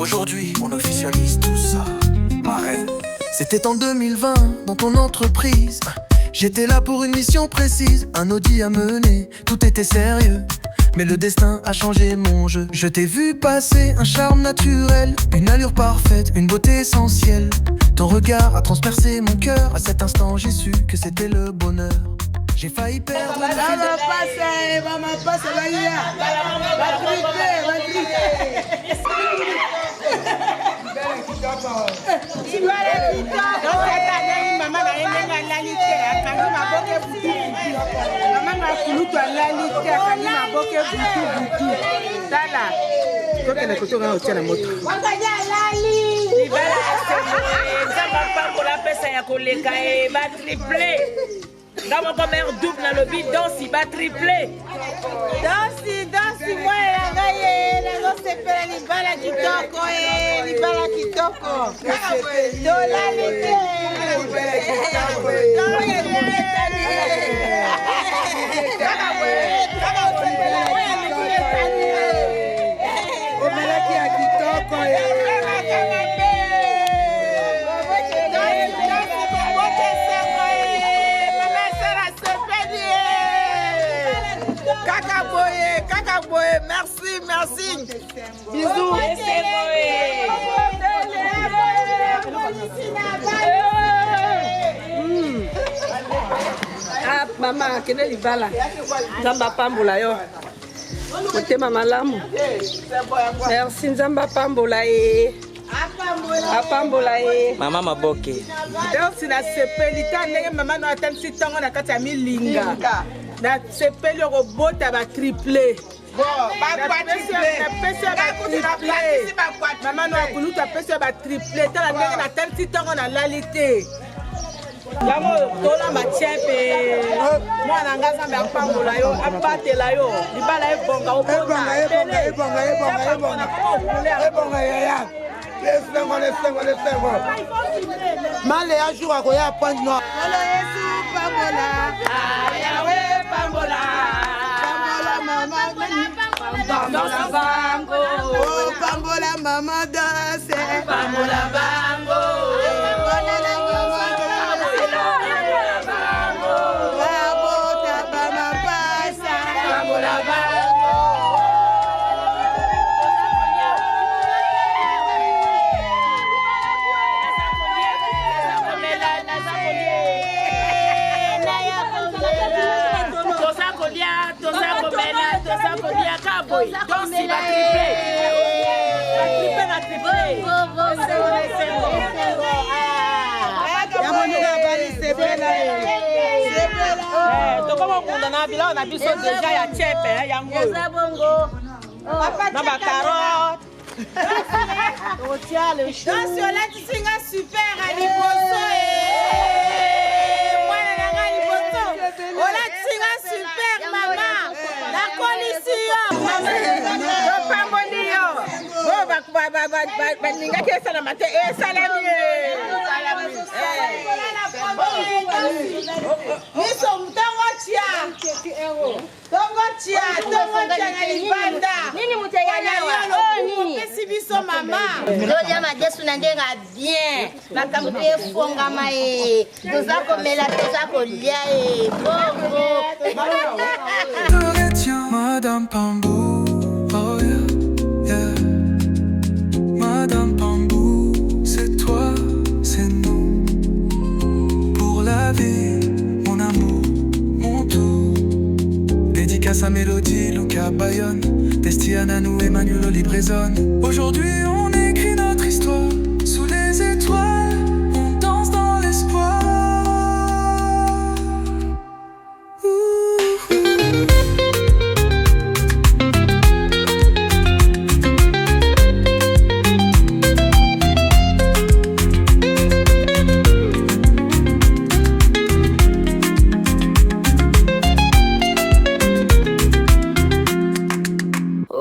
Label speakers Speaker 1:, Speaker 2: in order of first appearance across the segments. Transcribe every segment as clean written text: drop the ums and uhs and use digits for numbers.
Speaker 1: Aujourd'hui, on officialise tout ça. Marraine. C'était en 2020, dans ton entreprise. J'étais là pour une mission précise, un audit à mener, tout était sérieux. Mais le destin a changé mon jeu. Je t'ai vu passer, un charme naturel, une allure parfaite, une beauté essentielle. Ton regard a transpercé mon cœur. À cet instant j'ai su que c'était le bonheur. J'ai failli perdre le fil.
Speaker 2: Dans mon commerce double dans le beat, danse, il va tripler.
Speaker 3: Dansi, moi, la sepela libala kitoko. Dola lite. Merci. Bisous.
Speaker 2: Ah, maman, kene libala. Nzamba pambola yo. Motema malamu. Merci Nzamba pambola ye. Apambola ye.
Speaker 4: Mama maboke.
Speaker 3: Merci na sepeli ta ndenge mama no atansi tongo na kati ya milinga. Na sepeli robota ba triplé. Maman no akulu ta pesa ba triplé ta ndenge na tansi tongo na lalité. Yango tola matiempe mwana ngaza mbe apambola yo apatela yo libala ebonga obonga
Speaker 5: yaya lesengo male ya jour akoya point noir
Speaker 3: alo yesu pambola ayawe pambola mama pambola bango pambola mama danse pambola bango na biso deja ya chepe yango na ba carotte danse la tisinga super aliboso mwana nanga liboso ola tisinga super mama na kolisi yo pamboli yo balingaki esala mate esalami miso ntongo tia na libanda
Speaker 6: nini muteganawa nini
Speaker 3: pesi biso mama
Speaker 6: lolia madesu na ndenga bien makambo pe efongama ye toza komela toza kolia ye bongo
Speaker 1: Je retiens Madame Pambou, oh yeah. Madame Pambou, c'est toi, c'est nous. Pour la vie, mon amour, mon tout. Dédicace à Mélodie, Luca Bayonne, Destiane à nous, Emmanuel Librezone. Aujourd'hui on écrit notre histoire sous les étoiles, on danse dans l'espoir.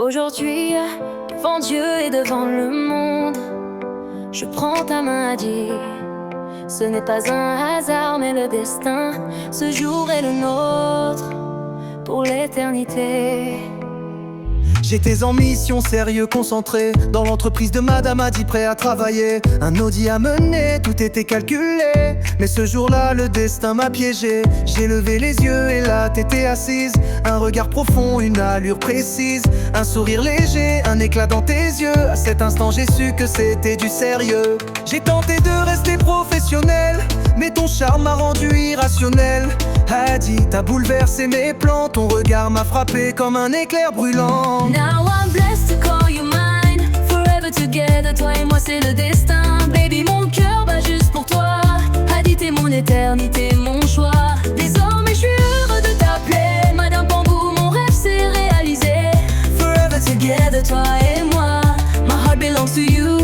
Speaker 7: Aujourd'hui, devant Dieu et devant le monde, je prends ta main à dire, ce n'est pas un hasard mais le destin. Ce jour est le nôtre pour l'éternité.
Speaker 4: J'étais en mission, sérieux, concentré. Dans l'entreprise de Madame Adi, prêt à travailler. Un Audi à mener, tout était calculé. Mais ce jour-là, le destin m'a piégé. J'ai levé les yeux et là, t'étais assise. Un regard profond, une allure précise. Un sourire léger, un éclat dans tes yeux. À cet instant, j'ai su que c'était du sérieux. J'ai tenté de rester professionnel, mais ton charme m'a rendu irrationnel. Adi, t'as bouleversé mes plans. Ton regard m'a frappé comme un éclair brûlant.
Speaker 7: Now I'm blessed to call you mine. Forever together, toi et moi c'est le destin. Baby, mon cœur bat juste pour toi. Adi, t'es mon éternité, mon choix. Désormais je suis heureux de t'appeler Madame Pambou, mon rêve s'est réalisé. Forever together, toi et moi. My heart belongs to you.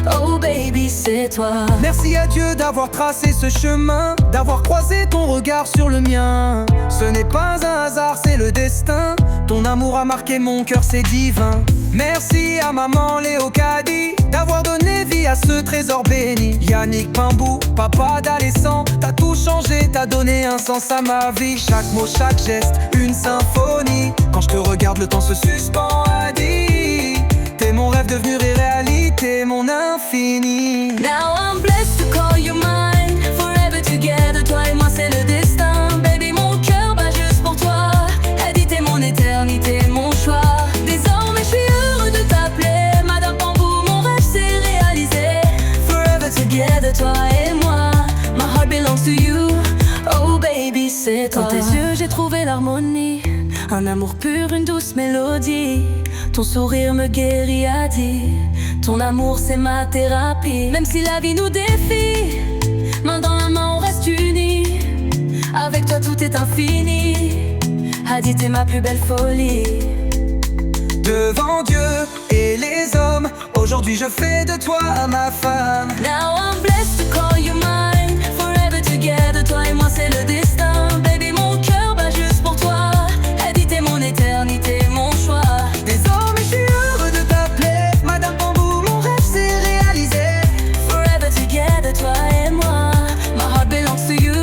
Speaker 7: Oh baby, c'est toi.
Speaker 4: Merci à Dieu d'avoir tracé ce chemin, d'avoir croisé ton regard sur le mien. Ce n'est pas un hasard, c'est le destin. Ton amour a marqué mon cœur, c'est divin. Merci à maman Léo Kadi d'avoir donné vie à ce trésor béni. Yannick Pambou, papa d'Alessandre, t'as tout changé, t'as donné un sens à ma vie. Chaque mot, chaque geste, une symphonie. Quand je te regarde, le temps se suspend, Adi. T'es mon rêve devenu réalité, mon infini.
Speaker 7: Now I'm blessed to call you mine. Forever together, toi et moi c'est le destin. Baby, mon cœur bat juste pour toi. Adi, t'es mon éternité, mon choix. Désormais je suis heureux de t'appeler Madame Pambou, mon rêve s'est réalisé. Forever together, toi et moi. My heart belongs to you. Oh baby, c'est toi. Dans tes yeux j'ai trouvé l'harmonie. Un amour pur, une douce mélodie. Ton sourire me guérit, Adi. Ton amour c'est ma thérapie. Même si la vie nous défie, main dans la main on reste unis. Avec toi tout est infini. Adi, t'es ma plus belle folie.
Speaker 4: Devant Dieu et les hommes, aujourd'hui je fais de toi ma femme.
Speaker 7: Now I'm blessed to call you mine. Forever together, toi et moi c'est le destin. Baby, mon cœur bat juste pour toi. Adi, t'es mon éternité, mon choix.
Speaker 4: Désormais je suis heureux de t'appeler Madame Pambou, mon rêve s'est réalisé.
Speaker 7: Forever together, toi et moi. My heart belongs to you.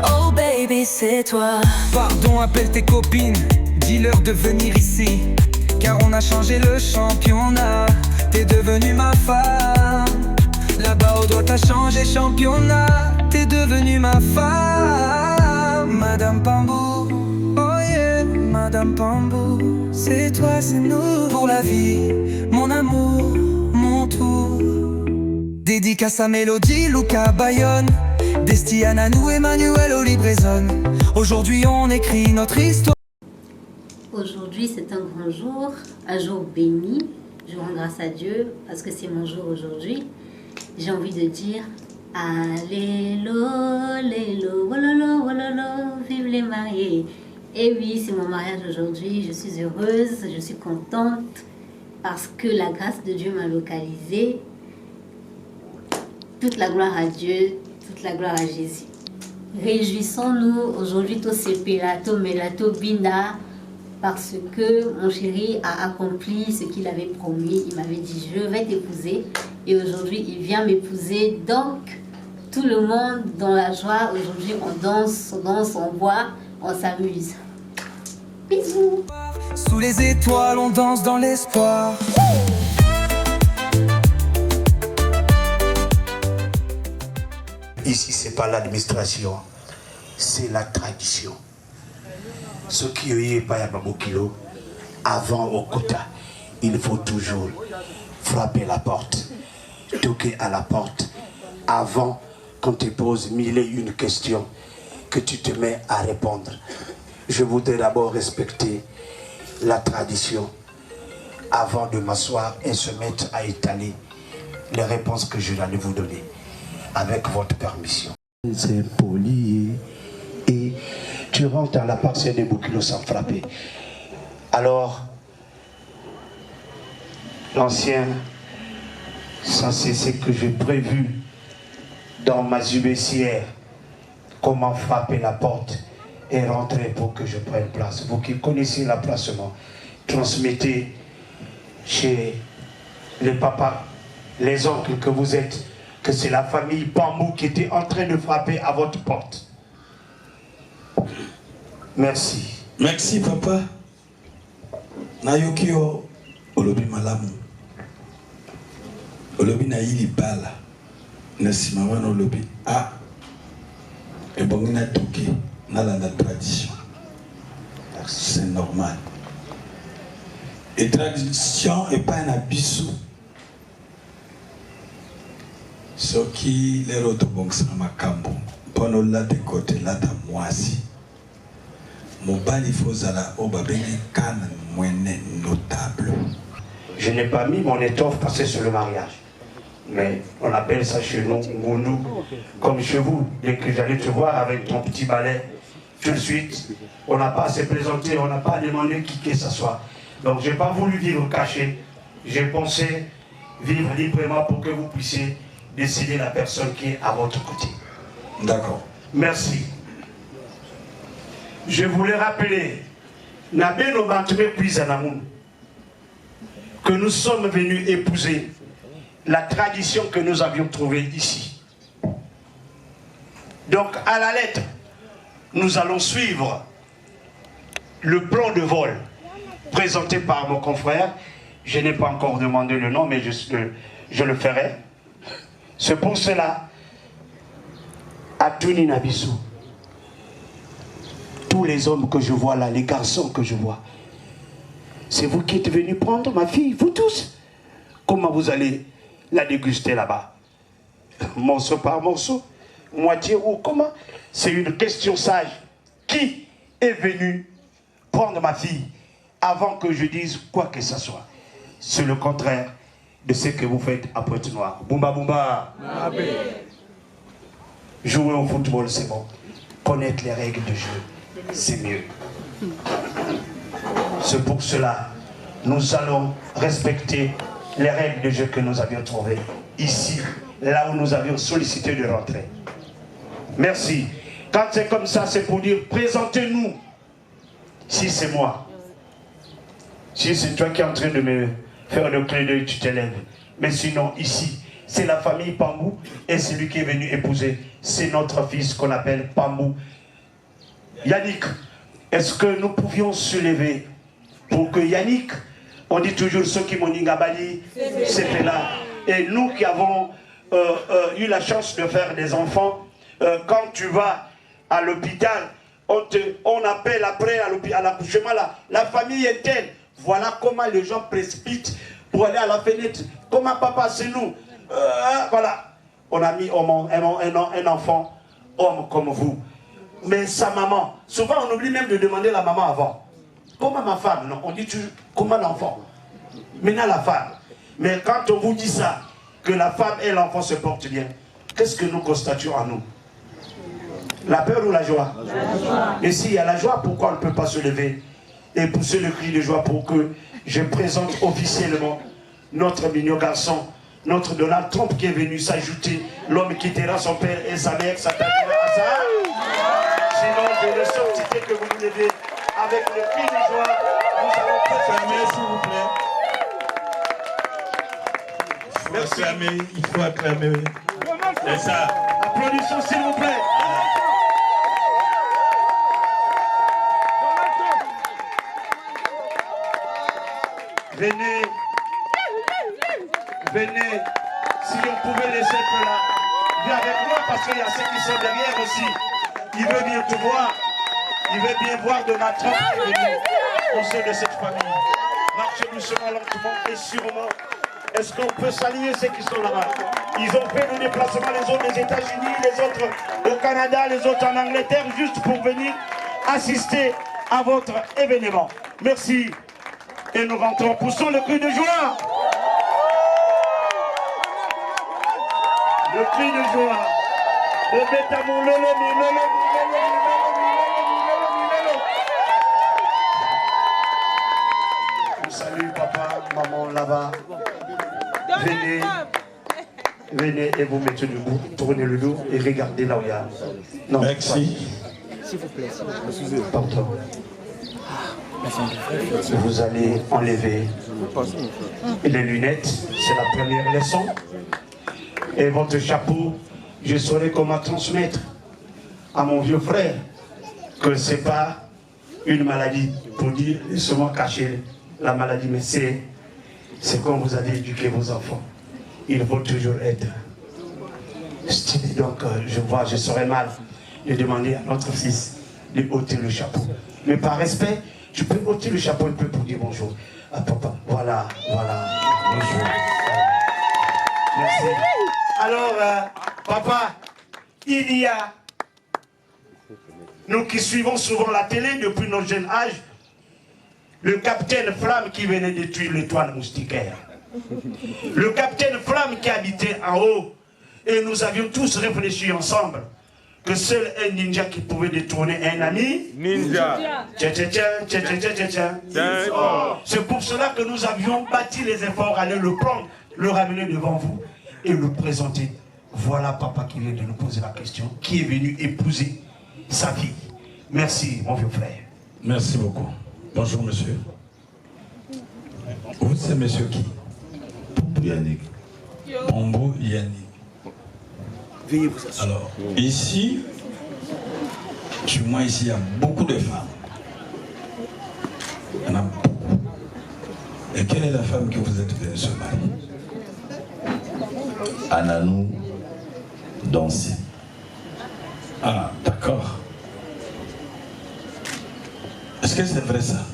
Speaker 7: Oh baby, c'est toi.
Speaker 4: Pardon, appelle tes copines, dis-leur de venir ici. Car on a changé le championnat. T'es devenue ma femme. Là-bas au doigt t'as changé championnat. T'es devenue ma femme. Madame Pambou, oh yeah, Madame Pambou. C'est toi, c'est nous pour la vie. Mon amour, mon tour. Dédicace à Mélodie, Luca, Bayonne. Desti à Nanou, Emmanuel, Olibrezone. Aujourd'hui on écrit notre histoire.
Speaker 8: Aujourd'hui, c'est un grand jour, un jour béni. Je rends grâce à Dieu parce que c'est mon jour aujourd'hui. J'ai envie de dire Allélo, lélo, wololo, wololo, vive les mariés. Et oui, c'est mon mariage aujourd'hui. Je suis heureuse, je suis contente parce que la grâce de Dieu m'a localisée. Toute la gloire à Dieu, toute la gloire à Jésus. Réjouissons-nous aujourd'hui, tous ces Pilato, Melato, Binda. Parce que mon chéri a accompli ce qu'il avait promis. Il m'avait dit je vais t'épouser. Et aujourd'hui il vient m'épouser. Donc tout le monde dans la joie. Aujourd'hui on danse, on boit, on s'amuse. Bisous.
Speaker 4: Sous les étoiles on danse dans l'espoir.
Speaker 9: Ici c'est pas l'administration, c'est la tradition. Ce qui est pas à Babokilo, avant au quota, il faut toujours frapper la porte, toquer à la porte, avant qu'on te pose mille et une questions, que tu te mets à répondre. Je voudrais d'abord respecter la tradition avant de m'asseoir et se mettre à étaler les réponses que je vais vous donner, avec votre permission. C'est poli et tu rentres à la parcelle de Bokilo sans frapper. Alors, l'ancien, ça c'est ce que j'ai prévu dans ma jubessière, comment frapper la porte et rentrer pour que je prenne place. Vous qui connaissez l'emplacement, transmettez chez les papas, les oncles que vous êtes, que c'est la famille Pambou qui était en train de frapper à votre porte. Merci.
Speaker 10: Merci, papa. Nayokio olobi malamu. Olobi na ili bala. Na simawana olobi a. Et bon, on a toqué dans la tradition. C'est normal. Et tradition n'est pas un abyssou. Ce qui les rotobons sur ma cambo. Pendant là de côté, là de moisi. Mon bal il faut zala obabeni kan moine notable.
Speaker 9: Je n'ai pas mis mon étoffe parce que c'est le mariage. Mais on appelle ça chez nous Ngounou, comme chez vous. Dès que j'allais te voir avec ton petit balai, tout de suite, on n'a pas à se présenter, on n'a pas à demander qui que ce soit. Donc je n'ai pas voulu vivre caché. J'ai pensé vivre librement pour que vous puissiez décider la personne qui est à votre côté.
Speaker 10: D'accord.
Speaker 9: Merci. Je voulais rappeler Nabeno Bantume Puisanamoun que nous sommes venus épouser la tradition que nous avions trouvée ici. Donc, à la lettre, nous allons suivre le plan de vol présenté par mon confrère. Je n'ai pas encore demandé le nom, mais je le ferai. C'est pour cela, à Tuni Nabissou, tous les hommes que je vois là, les garçons que je vois, c'est vous qui êtes venus prendre ma fille, vous tous. Comment vous allez la déguster là-bas? Morceau par morceau, moitié ou comment? C'est une question sage. Qui est venu prendre ma fille avant que je dise quoi que ce soit? C'est le contraire de ce que vous faites à Pointe-Noire. Boumba boumba. Jouer au football, c'est bon. Connaître les règles de jeu, c'est mieux. C'est pour cela nous allons respecter les règles de jeu que nous avions trouvées ici, là où nous avions sollicité de rentrer. Merci. Quand c'est comme ça, c'est pour dire, présentez-nous. Si c'est moi, si c'est toi qui es en train de me faire le clin d'œil, tu t'élèves. Mais sinon, ici, c'est la famille Pambou et celui qui est venu épouser, c'est notre fils qu'on appelle Pambou. Yannick, est-ce que nous pouvions se lever pour que Yannick, on dit toujours ceux qui m'ont dit Ngabali, c'était là. Et nous qui avons eu la chance de faire des enfants, quand tu vas à l'hôpital, on appelle après à l'accouchement la famille est telle. Voilà comment les gens précipitent pour aller à la fenêtre. Comment papa, c'est nous. Voilà. On a mis un enfant, homme comme vous. Mais sa maman, souvent on oublie même de demander la maman avant. Comment ma femme? Non, on dit toujours, comment l'enfant? Maintenant la femme. Mais quand on vous dit ça, que la femme et l'enfant se portent bien, qu'est-ce que nous constatons en nous? La peur ou la joie? La joie. Et s'il y a la joie, pourquoi on ne peut pas se lever et pousser le cri de joie pour que je présente officiellement notre mignon garçon, notre Donald Trump qui est venu s'ajouter, l'homme qui quittera son père et sa mère, s'attaquera à ça. Sinon, je ne sortirai que vous vous levez avec le cri de joie. Nous allons présenter, s'il vous plaît.
Speaker 10: Merci. Il faut acclamer.
Speaker 9: C'est ça. Applaudissons, s'il vous plaît. Venez, venez, si on pouvait laisser peu là, viens avec moi parce qu'il y a ceux qui sont derrière aussi. Il veut bien te voir, il veut bien voir de notre Trump qui est venu au sein de cette famille. Marchez doucement, lentement et sûrement. Est-ce qu'on peut saluer ceux qui sont là-bas? Ils ont fait le déplacement, les autres des États-Unis, les autres au Canada, les autres en Angleterre, juste pour venir assister à votre événement. Merci. Et nous rentrons, poussons le cri de joie. Le cri de joie. Le bétamou, je salue papa, maman là-bas. Venez, venez et vous mettez debout, tournez le dos et regardez là où il y a. Non,
Speaker 10: merci.
Speaker 9: S'il vous plaît, pardon. Vous allez enlever les lunettes, c'est la première leçon. Et votre chapeau, je saurai comment transmettre à mon vieux frère que ce n'est pas une maladie pour dire laissez-moi cacher la maladie, mais c'est comme vous avez éduqué vos enfants. Il faut toujours être stylé. Donc, je serais mal de demander à notre fils de ôter le chapeau. Mais par respect, tu peux ôter le chapeau un peu pour dire bonjour à papa. Voilà, bonjour. Merci. Alors, papa, il y a, nous qui suivons souvent la télé depuis notre jeune âge, le capitaine Flamme qui venait détruire l'étoile moustiquaire. Le capitaine Flamme qui habitait en haut. Et nous avions tous réfléchi ensemble que seul un ninja qui pouvait détourner un ami. Ninja. C'est pour cela que nous avions bâti les efforts, aller le prendre, le ramener devant vous et le présenter. Voilà papa qui vient de nous poser la question, qui est venu épouser sa fille. Merci mon vieux frère.
Speaker 10: Merci beaucoup. Bonjour monsieur. Vous c'est monsieur qui?
Speaker 9: Yannick.
Speaker 10: Pombo Yannick.
Speaker 9: Veuillez vous asseoir.
Speaker 10: Alors, ici, chez moi ici, il y a beaucoup de femmes. Il y en a beaucoup. Et quelle est la femme que vous êtes venue se marier?
Speaker 11: Ananou Dansi.
Speaker 10: Ah, d'accord. Est-ce que c'est vrai ça?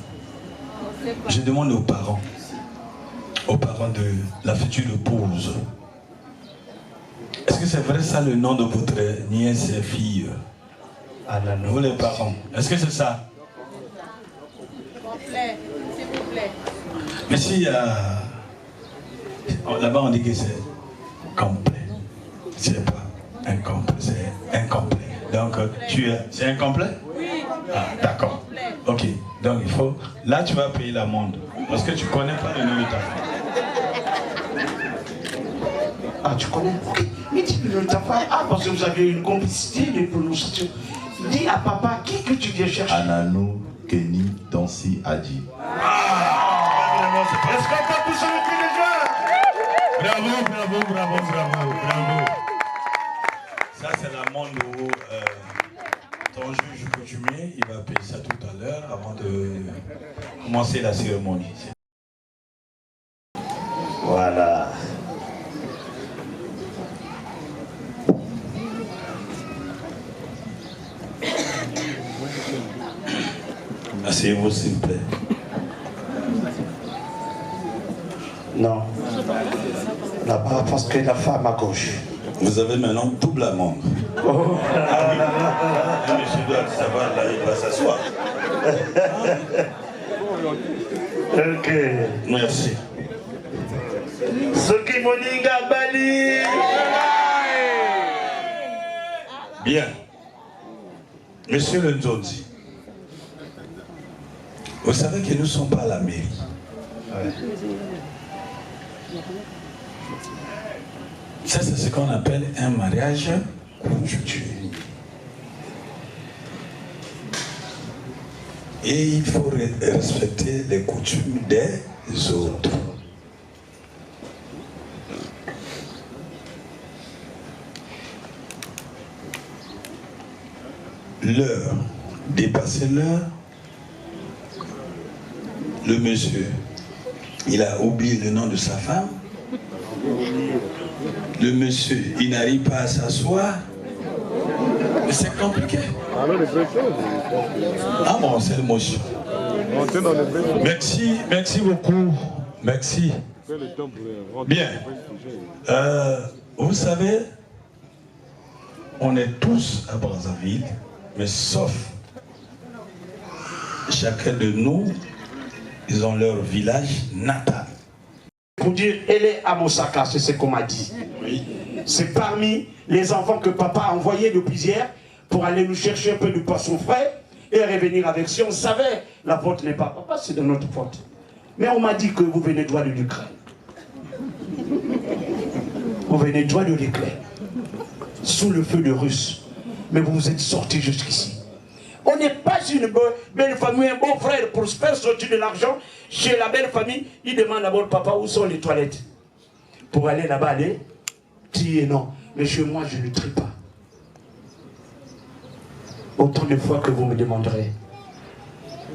Speaker 10: Je demande aux parents de la future épouse. Est-ce que c'est vrai ça le nom de votre nièce et fille?
Speaker 9: Ananou.
Speaker 10: Vous les parents, est-ce que c'est ça?
Speaker 3: Complet, s'il vous plaît.
Speaker 10: Mais si là-bas on dit que c'est complet. C'est pas incomplet, c'est incomplet. Donc c'est incomplet?
Speaker 3: Oui.
Speaker 10: Ah, d'accord. Ok, donc il faut... Là tu vas payer l'amende. Parce que tu connais pas le nom de ta femme.
Speaker 9: Ah, tu connais? Ok. Mais dis-le de ta femme. Ah, parce que vous avez une complicité de prononciation. Dis à papa qui que tu viens chercher.
Speaker 11: Ananou Kenny Dansi Adi.
Speaker 9: Est-ce qu'on peut pousser le cul des joueurs?
Speaker 10: Bravo. Ça c'est l'amende où ton juge coutumier, il va payer ça tout à l'heure avant de commencer la cérémonie.
Speaker 9: Voilà.
Speaker 10: Asseyez-vous s'il vous plaît.
Speaker 9: Non. Là-bas, parce que la femme à gauche.
Speaker 10: Vous avez maintenant double amende.
Speaker 9: Oh.
Speaker 10: Ah oui. Le monsieur doit savoir, là, il va s'asseoir.
Speaker 9: Ok.
Speaker 10: Merci.
Speaker 9: Soki Moninga Bali.
Speaker 10: Bien. Monsieur le Nzonzi, vous savez que nous ne sommes pas à la mairie.
Speaker 9: Ouais.
Speaker 10: Ça, c'est ce qu'on appelle un mariage coutumier. Et il faut respecter les coutumes des autres. L'heure, dépasser l'heure, le monsieur, il a oublié le nom de sa femme. Le monsieur, il n'arrive pas à s'asseoir. C'est compliqué. Ah bon, c'est le moche. Merci beaucoup. Merci. Bien. Vous savez, on est tous à Brazzaville, mais sauf chacun de nous, ils ont leur village natal.
Speaker 9: Pour dire, elle est à Mosaka, c'est ce qu'on m'a dit.
Speaker 10: Oui.
Speaker 9: C'est parmi les enfants que papa a envoyés depuis hier pour aller nous chercher un peu de poisson frais et revenir avec. Si on savait, la faute n'est pas papa, c'est de notre faute. Mais on m'a dit que vous venez droit de l'Ukraine. Vous venez droit de l'Ukraine, sous le feu de Russes. Mais vous vous êtes sortis jusqu'ici. On n'est pas une belle famille, un beau frère pour se faire sortir de l'argent chez la belle famille. Il demande d'abord, papa, où sont les toilettes? Pour aller là-bas, aller trier, non. Mais chez moi, je ne trie pas. Autant de fois que vous me demanderez,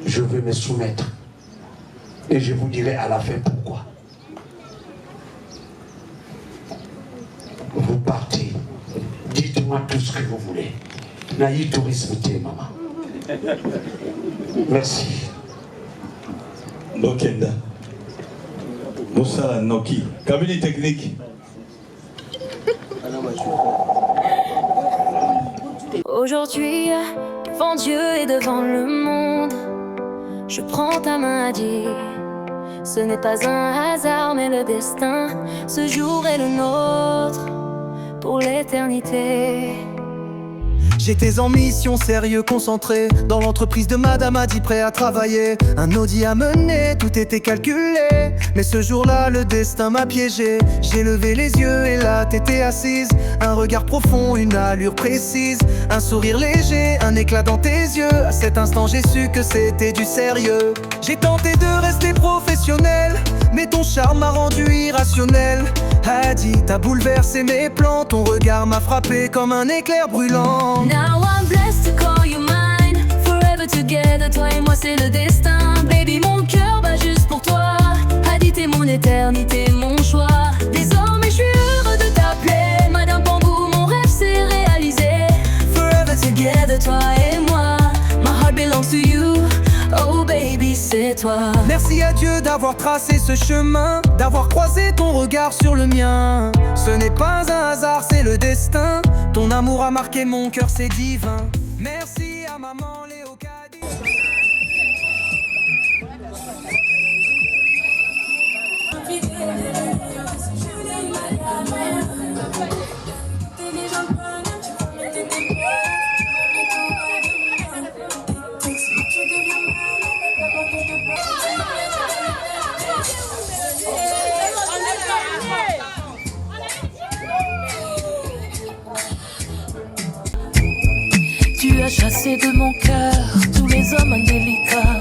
Speaker 9: je veux me soumettre Et je vous dirai à la fin pourquoi. Vous partez, dites-moi tout ce que vous voulez. Naï tourisme thé, maman. Merci.
Speaker 10: Nokenda. Moussa Noki. Cabinet technique.
Speaker 7: Aujourd'hui, devant Dieu et devant le monde, je prends ta main à dire, ce n'est pas un hasard mais le destin. Ce jour est le nôtre pour l'éternité.
Speaker 4: J'étais en mission, sérieux, concentré. Dans l'entreprise de Madame Adi, prêt à travailler. Un Audi à mener, tout était calculé. Mais ce jour-là, le destin m'a piégé. J'ai levé les yeux et là, t'étais assise. Un regard profond, une allure précise. Un sourire léger, un éclat dans tes yeux. À cet instant, j'ai su que c'était du sérieux. J'ai tenté de rester professionnel, mais ton charme m'a rendu irrationnel. Adi, t'as bouleversé mes plans. Ton regard m'a frappé comme un éclair brûlant.
Speaker 7: Now I'm blessed to call you mine. Forever together, toi et moi c'est le destin. Baby, mon cœur bat juste pour toi. Adi, t'es mon éternité, mon choix. Désormais je suis heureux de t'appeler Madame Bambou, mon rêve s'est réalisé. Forever together, toi et moi. My heart belongs to you. Oh baby, c'est toi.
Speaker 4: Merci à Dieu d'avoir tracé ce chemin, d'avoir croisé ton regard sur le mien. Ce n'est pas un hasard, c'est le destin. Ton amour a marqué mon cœur, c'est divin. Merci à maman Léo Caddy.
Speaker 7: Tu as chassé de mon cœur tous les hommes indélicats.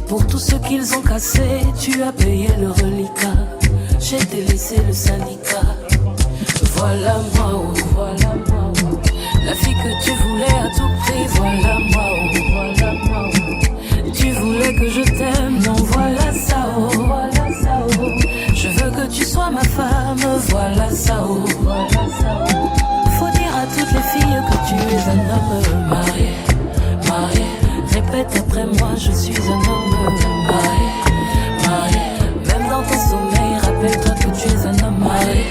Speaker 7: Pour tout ce qu'ils ont cassé, tu as payé le reliquat. J'ai délaissé le syndicat. Voilà moi, oh, voilà moi, oh. La fille que tu voulais à tout prix. Voilà moi, oh, voilà moi, oh. Tu voulais que je t'aime, non voilà ça, oh, voilà ça, oh. Je veux que tu sois ma femme, voilà ça, oh, voilà ça, oh. Faut dire à toutes les filles que tu es un homme marié, marié. Répète après moi, je suis un homme marié, marié. Même dans ton sommeil, rappelle-toi que tu es un homme marié,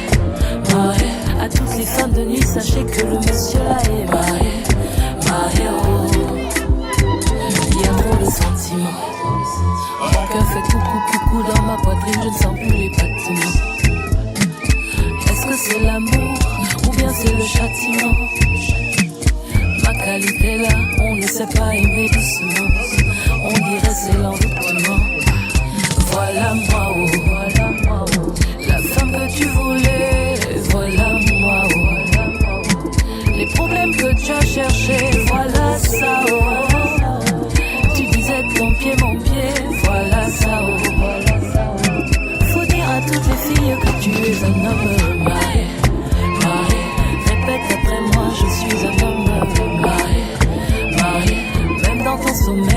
Speaker 7: marié. À toutes les femmes de nuit, sachez que le monsieur là est marié, marié, oh. Il y a trop de sentiments. Mon cœur fait coucou, coucou dans ma poitrine, je ne sens plus les battements. Est-ce que c'est l'amour ou bien c'est le châtiment? Ma qualité là, on ne sait pas aimer doucement. On dirait c'est l'envoûtement. Voilà moi, oh, voilà moi, oh. La femme que tu voulais, voilà moi, oh, voilà moi, oh. Les problèmes que tu as cherchés, voilà ça, oh. Tu disais ton pied, voilà ça, oh, voilà ça, oh. Faut dire à toutes les filles que tu es un homme marié, marié. Répète après moi, je suis un homme marié, marié. Même dans ton sommeil,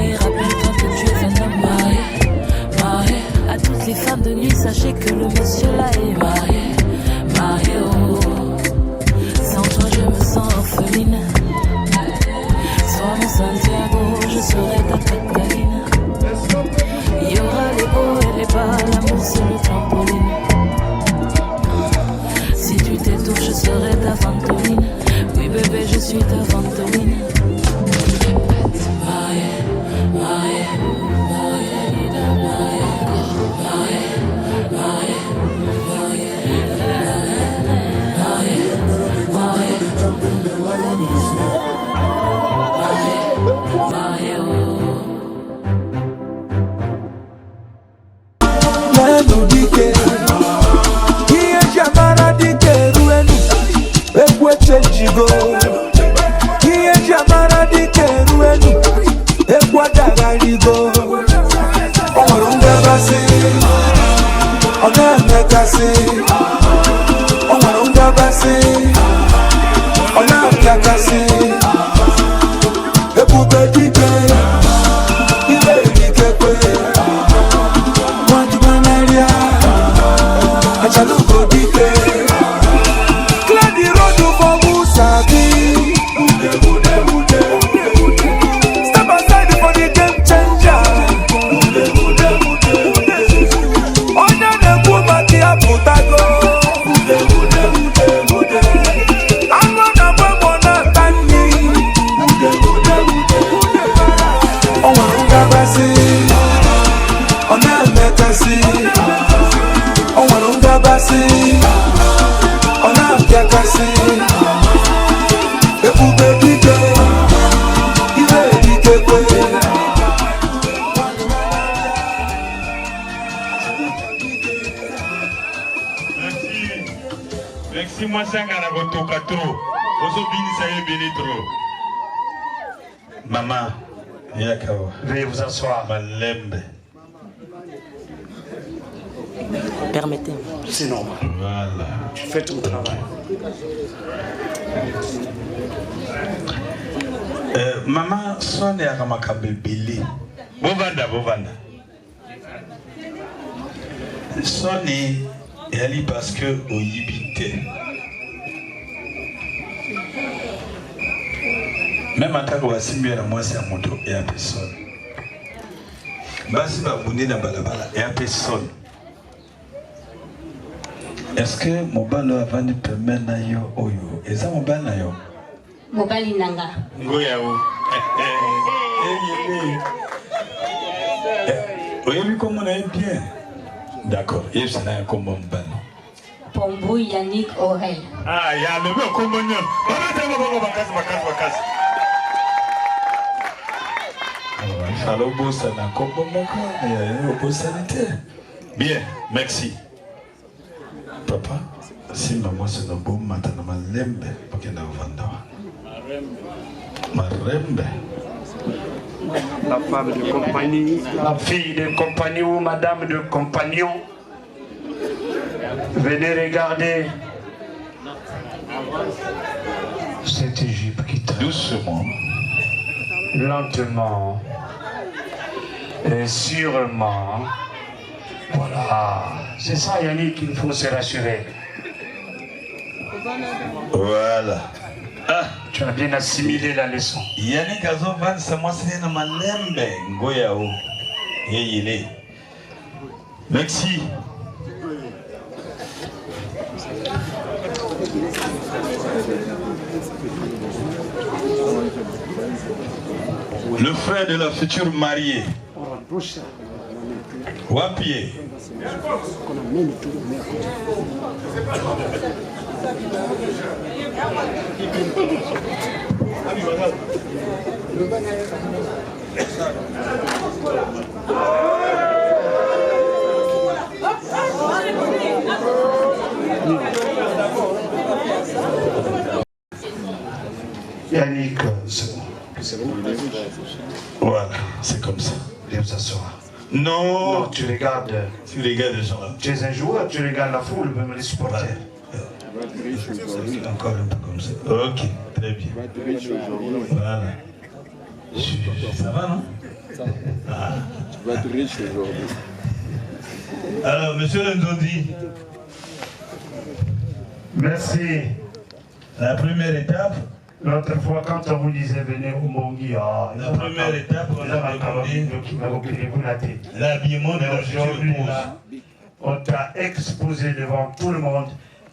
Speaker 10: si moi c'est un garagotoka trop. Maman, veuillez vous asseoir.
Speaker 2: Permettez-moi.
Speaker 9: C'est normal.
Speaker 10: Voilà.
Speaker 9: Fais ton travail.
Speaker 10: Maman, son est à Makabébélé. Bovanda. Son est allé parce que au Yibité. Même en tant que Wassimbi, moi c'est un moto et un personne. Basi va bouner dans balabala et un personne. Est-ce que mon balo avant de permettre na yo oyo? Est-ce que mon balo na yo?
Speaker 8: Mobali nanga.
Speaker 10: Ngoya o. Oyo mi comme on est bien. D'accord. Et c'est là comme mon balo.
Speaker 8: Pombo Yannick Aurel.
Speaker 10: Ah, ya le bien comme on. Bakasi. Alors bossa na comme bien, merci. Papa, si maman se n'a bon matin ma lembe pour qu'elle a vendu. Marembe.
Speaker 9: La femme de compagnie, la fille de compagnie ou madame de compagnon. Venez regarder cette Égypte qui t'a
Speaker 10: doucement,
Speaker 9: lentement et sûrement. Voilà, c'est ça Yannick qu'il faut se rassurer.
Speaker 10: Voilà.
Speaker 9: Ah, tu as bien assimilé la leçon.
Speaker 10: Yannick Azovan, c'est moi, c'est un malembe. Ngoyao. Yéyélé. Merci. Le frère de la future mariée. Wapié.
Speaker 9: Yannick, c'est bon.
Speaker 10: Voilà, c'est comme ça.
Speaker 9: Viens s'asseoir.
Speaker 10: Non,
Speaker 9: tu regardes.
Speaker 10: Tu regardes les gens là.
Speaker 9: Tu es un joueur, tu regardes la foule, même les supporters.
Speaker 10: Encore un peu comme ça. Ok, très bien. Voilà. Ça va, non? Ah.
Speaker 12: Tu vas être riche aujourd'hui.
Speaker 10: Alors, monsieur Lenzondi.
Speaker 9: Merci.
Speaker 10: La première étape.
Speaker 9: L'autre fois, quand on vous disait venez au Mongi,
Speaker 10: la première étape, on a demandé l'habillement de la future épouse.
Speaker 9: On t'a exposé devant tout le monde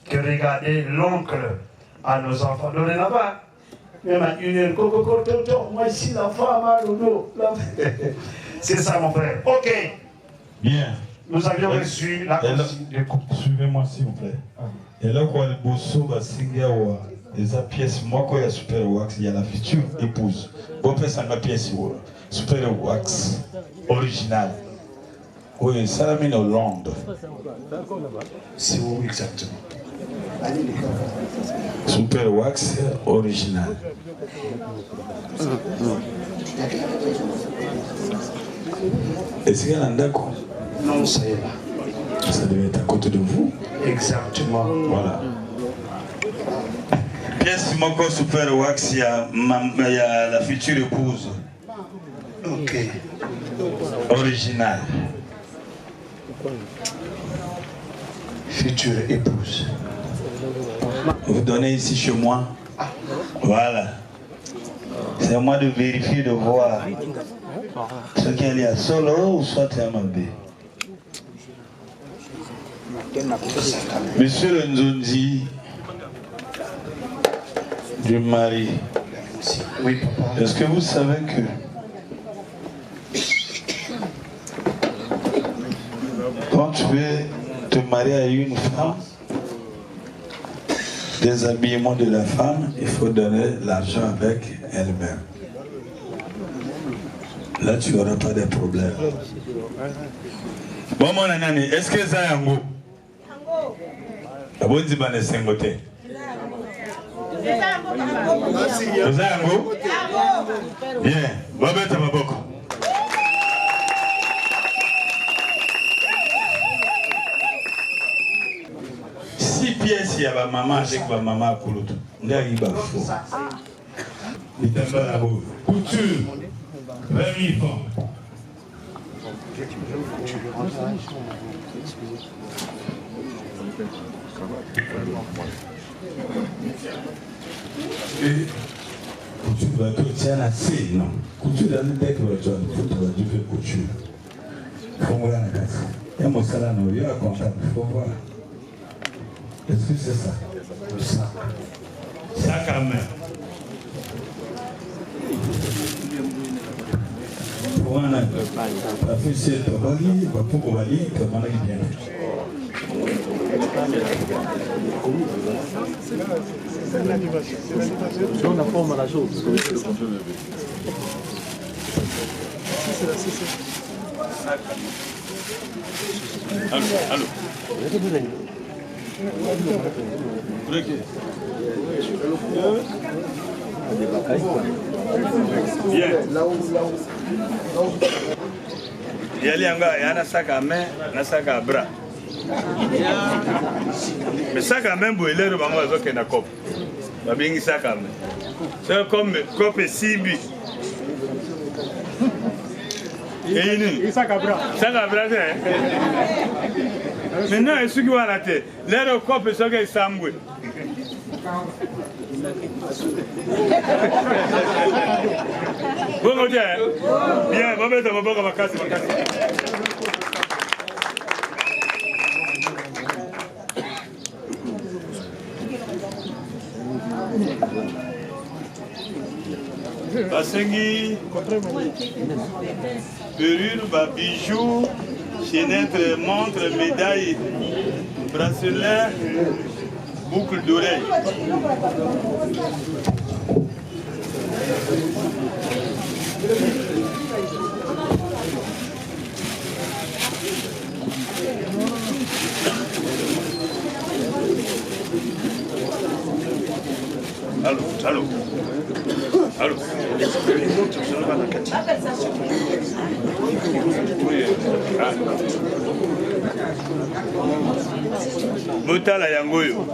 Speaker 9: que regardez l'oncle à nos enfants. Dorénavant, même à une heure, moi ici, la femme a le dos. C'est ça, mon frère. Ok.
Speaker 10: Bien.
Speaker 9: Nous avions reçu la consigne.
Speaker 10: Suivez-moi, s'il vous plaît. Et là, quand le bosso va signer les pièces, moi, quand il y a Super Wax, il y a la future épouse. Bon, ça ma pièce, Super Wax original. Oui, ça l'a mis en Hollande.
Speaker 9: C'est où exactement?
Speaker 10: Super Wax original. Est-ce qu'il y a un d'accord?
Speaker 9: Non, ça y est là.
Speaker 10: Ça devait être à côté de vous.
Speaker 9: Exactement.
Speaker 10: Voilà. Pièce Moko Super Wax, il y a la future épouse.
Speaker 9: Ok.
Speaker 10: Original.
Speaker 9: Future épouse.
Speaker 10: Vous donnez ici chez moi. Voilà. C'est à moi de vérifier, de voir ce qu'elle est à solo ou soit à Mabé. Monsieur le Nzondi du mari.
Speaker 9: Oui, papa.
Speaker 10: Est-ce que vous savez que quand tu veux te marier à une femme, des habillements de la femme, il faut donner l'argent avec elle-même. Là, tu n'auras pas de problème. Bon, mon anani, est-ce que ça y a un goût? Toza yango? Bien, babeta maboko. Si pièces il y a ma maman avec ma maman à Kouloutou. On arrive à faux. Couture, 20 000 francs. Et couture va tout tiens la C, non. Couture dans le deck va tout va du faire couture. Faut voir la casse. Et mon salaire non, il y a comptable, faut voir. Est-ce que c'est ça? Ça. Ça quand même. Voilà. La fille c'est Tabali, Bapo Bali, Tabali bien.
Speaker 12: On a forme à la chose.
Speaker 10: Allô. Bien. Il y a un sac à main, un sac à bras. Mais sac à main, il est le moment où il y a un cop. Il y a un sac à main. C'est comme cop et 6 buts. Et sac à bras. Sac à bras, maintenant, il y a ceux qui vont à la tête. Le cop et ceux qui sont samboués. Bon, bien, on va mettre ma boca à casse. Basengi, perruque, bijoux, chaînette, montre, médaille, bracelet, boucle d'oreille. Allô. Botala yangoyo.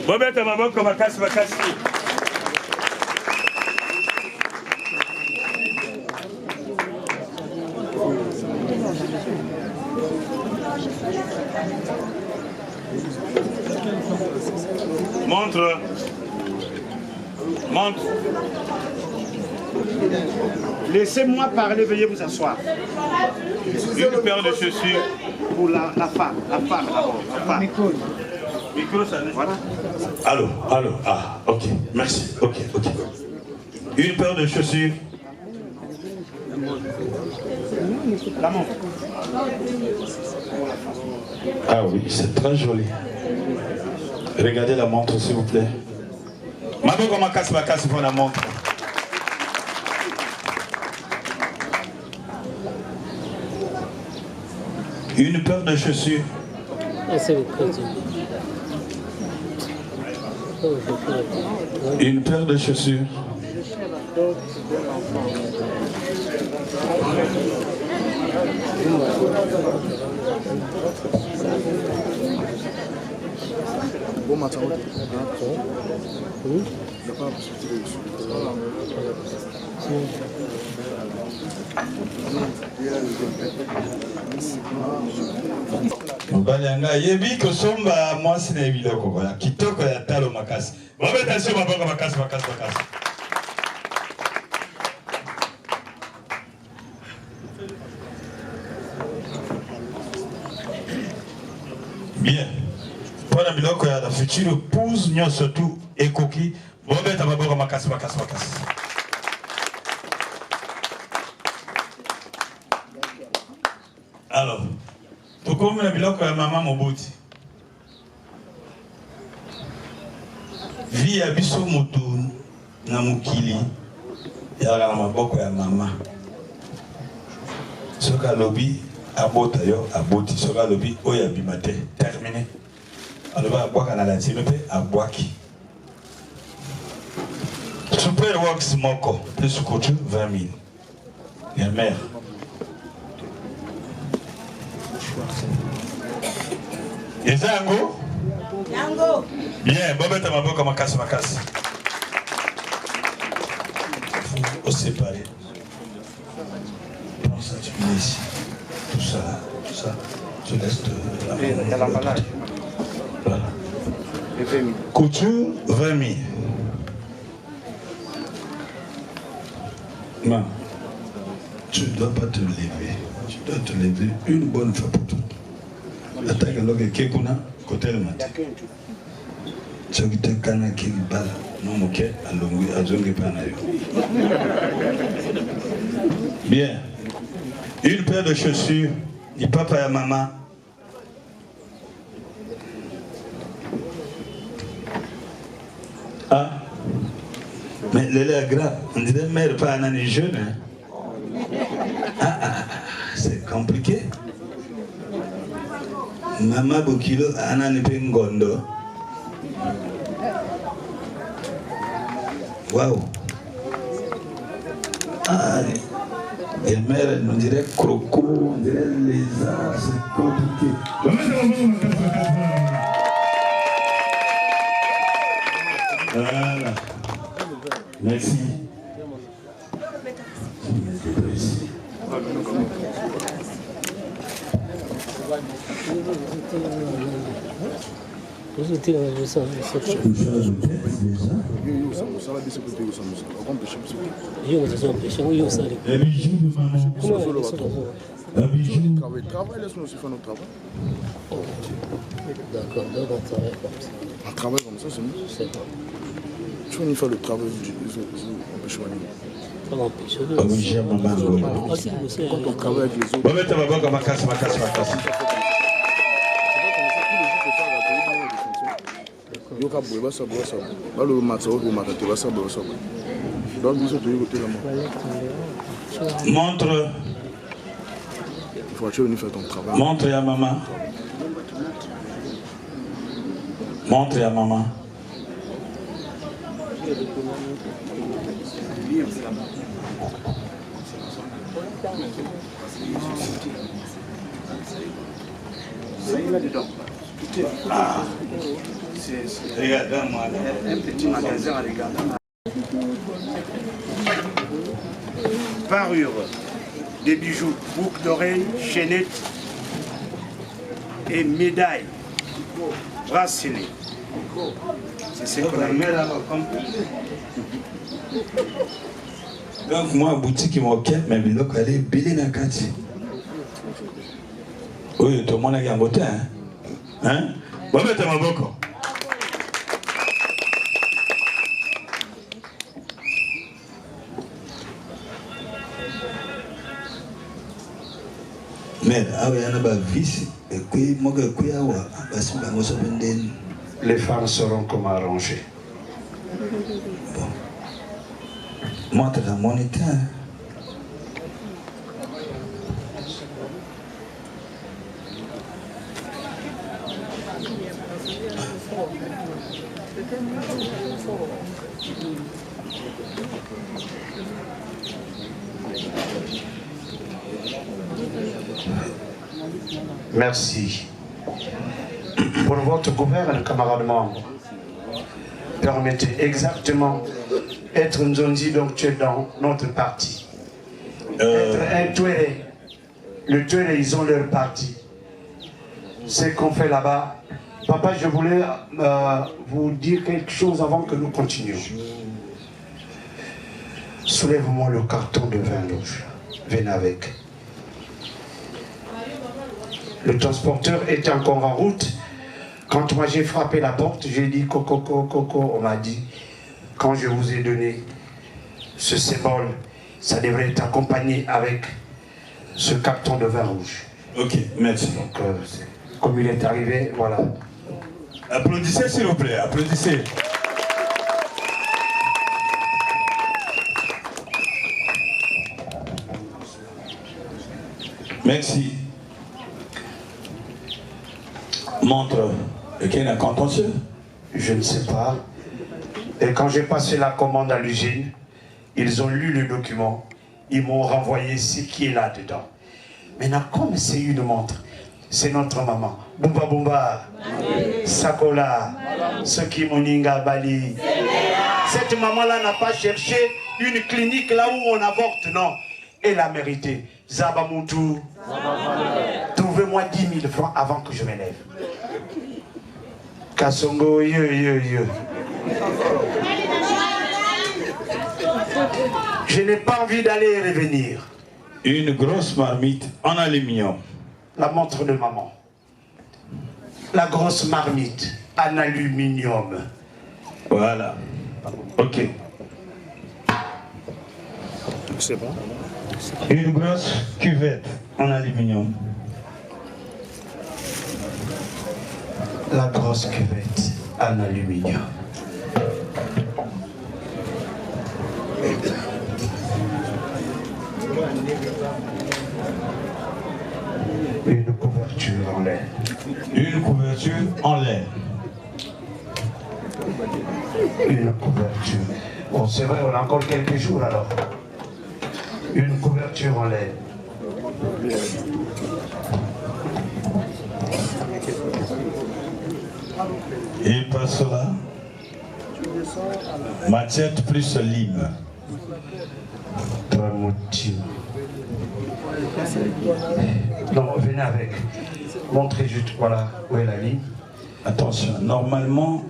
Speaker 10: Bobeta maboko makasi. Montre.
Speaker 13: Laissez-moi parler, veuillez vous asseoir.
Speaker 10: Une paire de chaussures.
Speaker 13: Pour la femme d'abord.
Speaker 10: Micro, ça n'est pas. Allô. Ah, ok. Merci. Ok. Une paire de chaussures.
Speaker 13: La montre.
Speaker 10: Ah oui, c'est très joli. Regardez la montre, s'il vous plaît. Maboko makasi pour la montre. Une paire de chaussures. Une paire de chaussures.
Speaker 12: Bon matin.
Speaker 10: Balanga yebi kosomba mwasi na biloko koya kitoko ya talo makasi. Babeta sio maboko makasi. Bien. Pour la biloko ya la future épouse nyonso tout ekoki babeta maboko makasi. Alors, tout comme la biloko ya maman Moboti. Vie ya biso moto na mukili ya la maboko ya maman. Soka lobi abota yo aboti soka lobi oya bimate terminé alors abwaka na latino pe abwaki super works moko plus couture 20 000 ya mère Ezango
Speaker 3: yango
Speaker 10: bien bobeta maboko makasi au séparé prends ça tu mets ici tout ça tu laisses de l'emballage voilà couture 20 000 non tu ne dois pas te lever tu dois te lever une bonne fois pour toutes attaque alors que kuna côté le matin ce qui te kana qui bala non moke alongui azongi pana yo bien une paire de chaussures du papa et maman ah mais l'élève est grave on dirait mère pas un année jeune hein? C'est compliqué. Mama Bokilo anani pengondo. Waouh. Ah, et mère nous dirait croco, on dirait lézard, c'est compliqué. Voilà. Merci.
Speaker 12: D'accord, donc on travaille comme ça. On travaille comme ça, c'est mieux. C'est bon. Tu vas nous faire le travail, on peut choisir. Quand on travaille avec les autres.
Speaker 10: Montre.
Speaker 12: Il faut que tu fasses ton travail.
Speaker 10: Montre à maman. Montre à maman. Ah. Regarde-moi un petit magasin à regarder.
Speaker 13: Parure, des bijoux, boucles d'oreilles, chaînettes et médailles, bracelets. C'est ce qu'on a mis là.
Speaker 10: Donc moi boutique moke mais biloko ali bili na kati. Oui, tout le monde a gagné hein? Bon mettre ma boko. Mais
Speaker 9: les femmes sauront comment arranger.
Speaker 10: Bon. Montre la monnaie.
Speaker 9: Merci pour votre gouverne, camarades membres. Permettez exactement être Nzonzi, donc tu es dans notre parti. Être un Touéré. Le Touéré, ils ont leur parti. Ce qu'on fait là-bas. Papa, je voulais vous dire quelque chose avant que nous continuions. Soulève-moi le carton de vin rouge. Venez avec. Le transporteur était encore en route. Quand moi j'ai frappé la porte, j'ai dit coco, coco, coco. On m'a dit, quand je vous ai donné ce symbole, ça devrait être accompagné avec ce carton de vin rouge.
Speaker 10: Ok, merci.
Speaker 9: Donc, comme il est arrivé, voilà.
Speaker 10: Applaudissez s'il vous plaît, applaudissez. Merci. montre qu'il y a un contentieux.
Speaker 9: Je ne sais pas. Et quand j'ai passé la commande à l'usine, ils ont lu le document. Ils m'ont renvoyé ce qui est là-dedans. Maintenant, comme c'est une montre, c'est notre maman. Bumba Bumba, Sakola, Soki Moninga Bali. Cette maman-là n'a pas cherché une clinique là où on avorte, non. Elle a mérité. Zabamoutou, trouvez-moi 10 000 francs avant que je m'élève. Kassongo, Je n'ai pas envie d'aller et revenir.
Speaker 10: Une grosse marmite en aluminium.
Speaker 9: La montre de maman. La grosse marmite en aluminium.
Speaker 10: Voilà. Ok.
Speaker 12: C'est bon.
Speaker 10: Une grosse cuvette en aluminium.
Speaker 9: La grosse cuvette en aluminium. Une couverture en laine.
Speaker 10: Une couverture en laine.
Speaker 9: Une couverture. Bon, c'est vrai, on a encore quelques jours alors. Une couverture en laine.
Speaker 10: Et par cela, machette plus lime.
Speaker 9: Non, venez avec. Montrez juste, voilà, où est la ligne.
Speaker 10: Attention, normalement,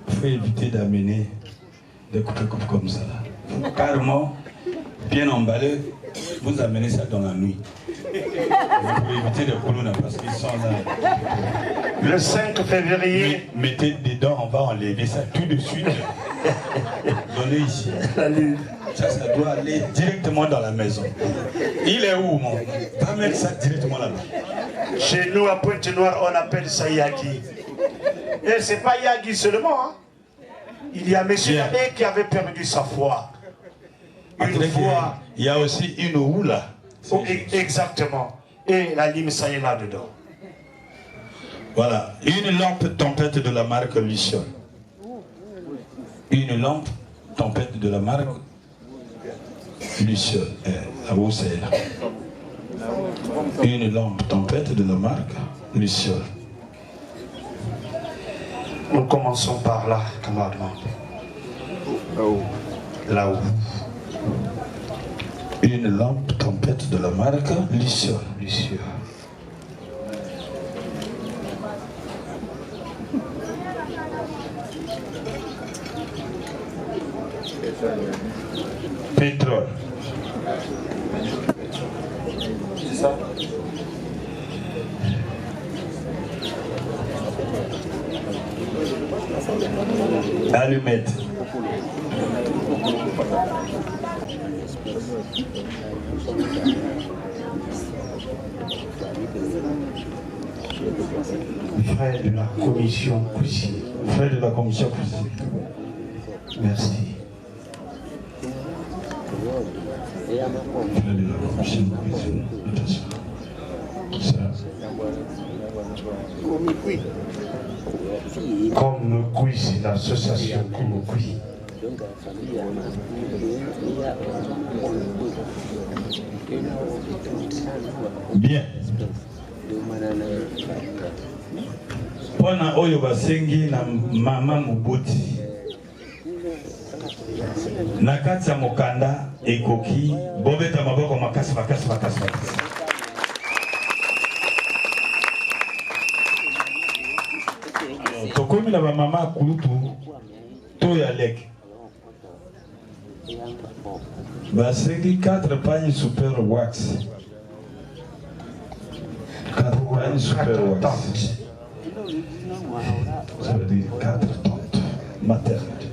Speaker 10: il faut éviter d'amener des coupes comme ça. Carrément, bien emballé, vous amenez ça dans la nuit. Vous pouvez éviter les colonnes parce qu'ils sont là.
Speaker 9: Le 5 février.
Speaker 10: Mettez dedans, on va enlever ça tout de suite. Donnez ici. Ça doit aller directement dans la maison. Il est où, mon? Va mettre ça directement là-bas.
Speaker 9: Chez nous, à Pointe-Noire, on appelle ça Yagi. Et c'est pas Yagi seulement. Hein. Il y a M. Abbé qui avait perdu sa foi. Une fois.
Speaker 10: Il y a aussi une roue là.
Speaker 9: Oh, exactement. Et la lime, ça est là-dedans.
Speaker 10: Voilà. Une lampe tempête de la marque Luciole. Une lampe tempête de la marque Luciole. La roue, c'est là. Une lampe tempête de la marque Luciole.
Speaker 9: Nous commençons par là, camarade. Là-haut. Là-haut.
Speaker 10: Une lampe tempête de la marque Luciole.
Speaker 9: Luciole.
Speaker 10: Pétrole.
Speaker 9: C'est ça?
Speaker 10: Allumette.
Speaker 9: Frère de la commission cuisine.
Speaker 10: Frère de la commission cuisine.
Speaker 9: Merci.
Speaker 10: Frère de la commission cuisine. Attention.
Speaker 9: Comme le Kui, c'est l'association Kumukui.
Speaker 10: Bien. Pona oyo basengi na mama Moboti. Na kati ya mokanda ekoki bobeta maboko makasi. Tokomi na ba mama kulutu to ya lek. Basengi 4 pagnes super wax. 4 pagnes super wax. Ça veut dire 4 tentes maternelles.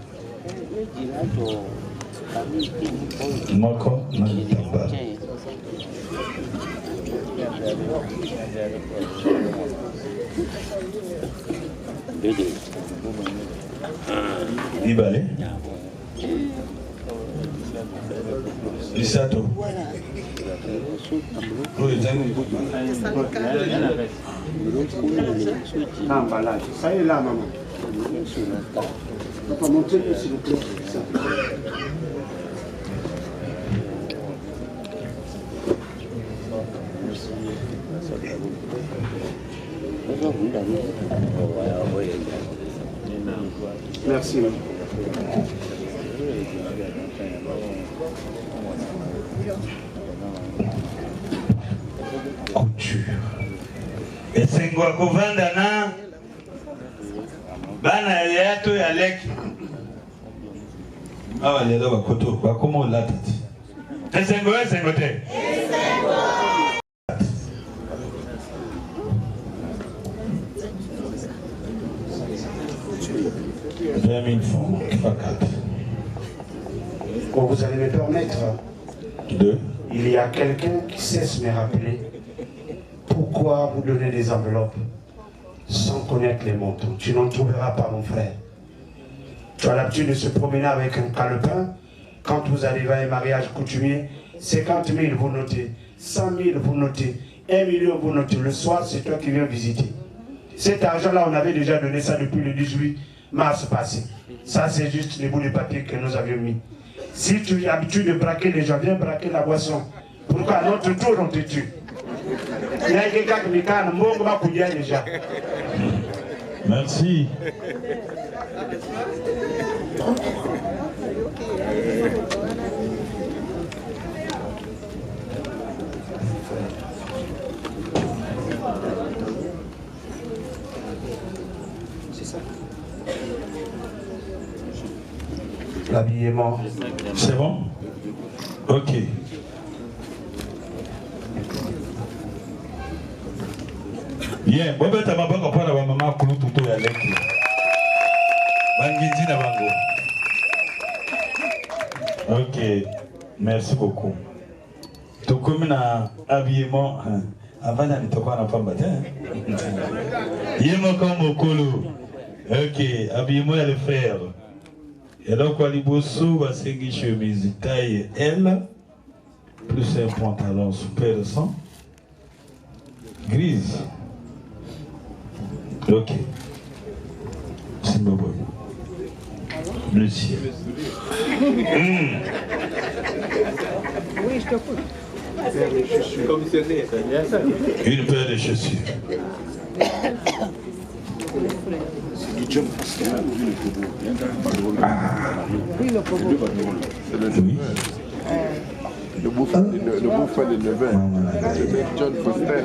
Speaker 10: Moko na litambala. Ibale. Lisato.
Speaker 13: L'emballage. Ça est là, maman. Papa, montrez-le s'il vous plaît. Merci.
Speaker 9: Couture.
Speaker 14: Esengo akovanda na bana yato ya leki.
Speaker 10: Awa lelo bakoto bakoma olatati.
Speaker 14: Esengo te. Esengo.
Speaker 10: 20 000 francs, pas 4.
Speaker 9: Bon, vous allez me permettre.
Speaker 10: 2.
Speaker 9: Il y a quelqu'un qui cesse de me rappeler pourquoi vous donnez des enveloppes sans connaître les montants. Tu n'en trouveras pas, mon frère. Tu as l'habitude de se promener avec un calepin. Quand vous arrivez à un mariage coutumier, 50 000 vous notez, 100 000 vous notez, 1 million vous notez. Le soir, c'est toi qui viens visiter. Cet argent-là, on avait déjà donné ça depuis le 18 mars passé. Ça, c'est juste les bouts de papier que nous avions mis. Si tu as l'habitude de braquer les gens, viens braquer la boisson. Pourquoi à notre tour, on te tue? Il y a quelqu'un qui me calme, mon gars, déjà.
Speaker 10: Merci.
Speaker 9: L'habillement.
Speaker 10: C'est bon? Ok. Bien, bon ben t'as pas compris la maman coulou tout ya leki. Bangiji na bango. Ok, merci beaucoup. Tout comme na habillement, avant d'aller te voir na pamba tiens. Yemo comme okolo. Ok, habillement ya le frère. Et donc, quoi, les bossous, c'est une chemise taille L, plus un pantalon super de sang, grise. Ok. C'est bon. Bleu ciel.
Speaker 3: Oui, je t'écoute.
Speaker 10: Une paire de chaussures.
Speaker 3: Oui, le problème.
Speaker 10: Oui.
Speaker 12: Le bouffon de Nevers, c'est John Foster.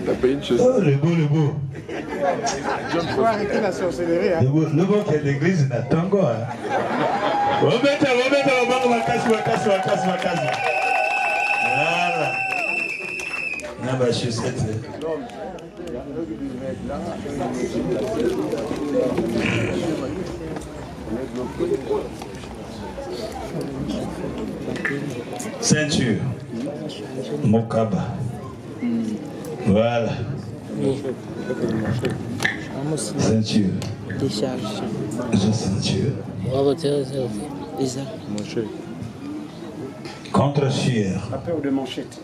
Speaker 12: T'as payé une chaussure.
Speaker 10: Oh, le beau.
Speaker 12: John
Speaker 3: Faut arrêter la sorcellerie. Hein.
Speaker 10: Le beau qui est l'église n'a tango. On met ma casse. Voilà. Non, bah, chaussette. Ceinture. Mokaba. Voilà. Ceinture.
Speaker 3: Décharge.
Speaker 10: Ceinture. Contre-sueur.
Speaker 13: La paire de manchettes.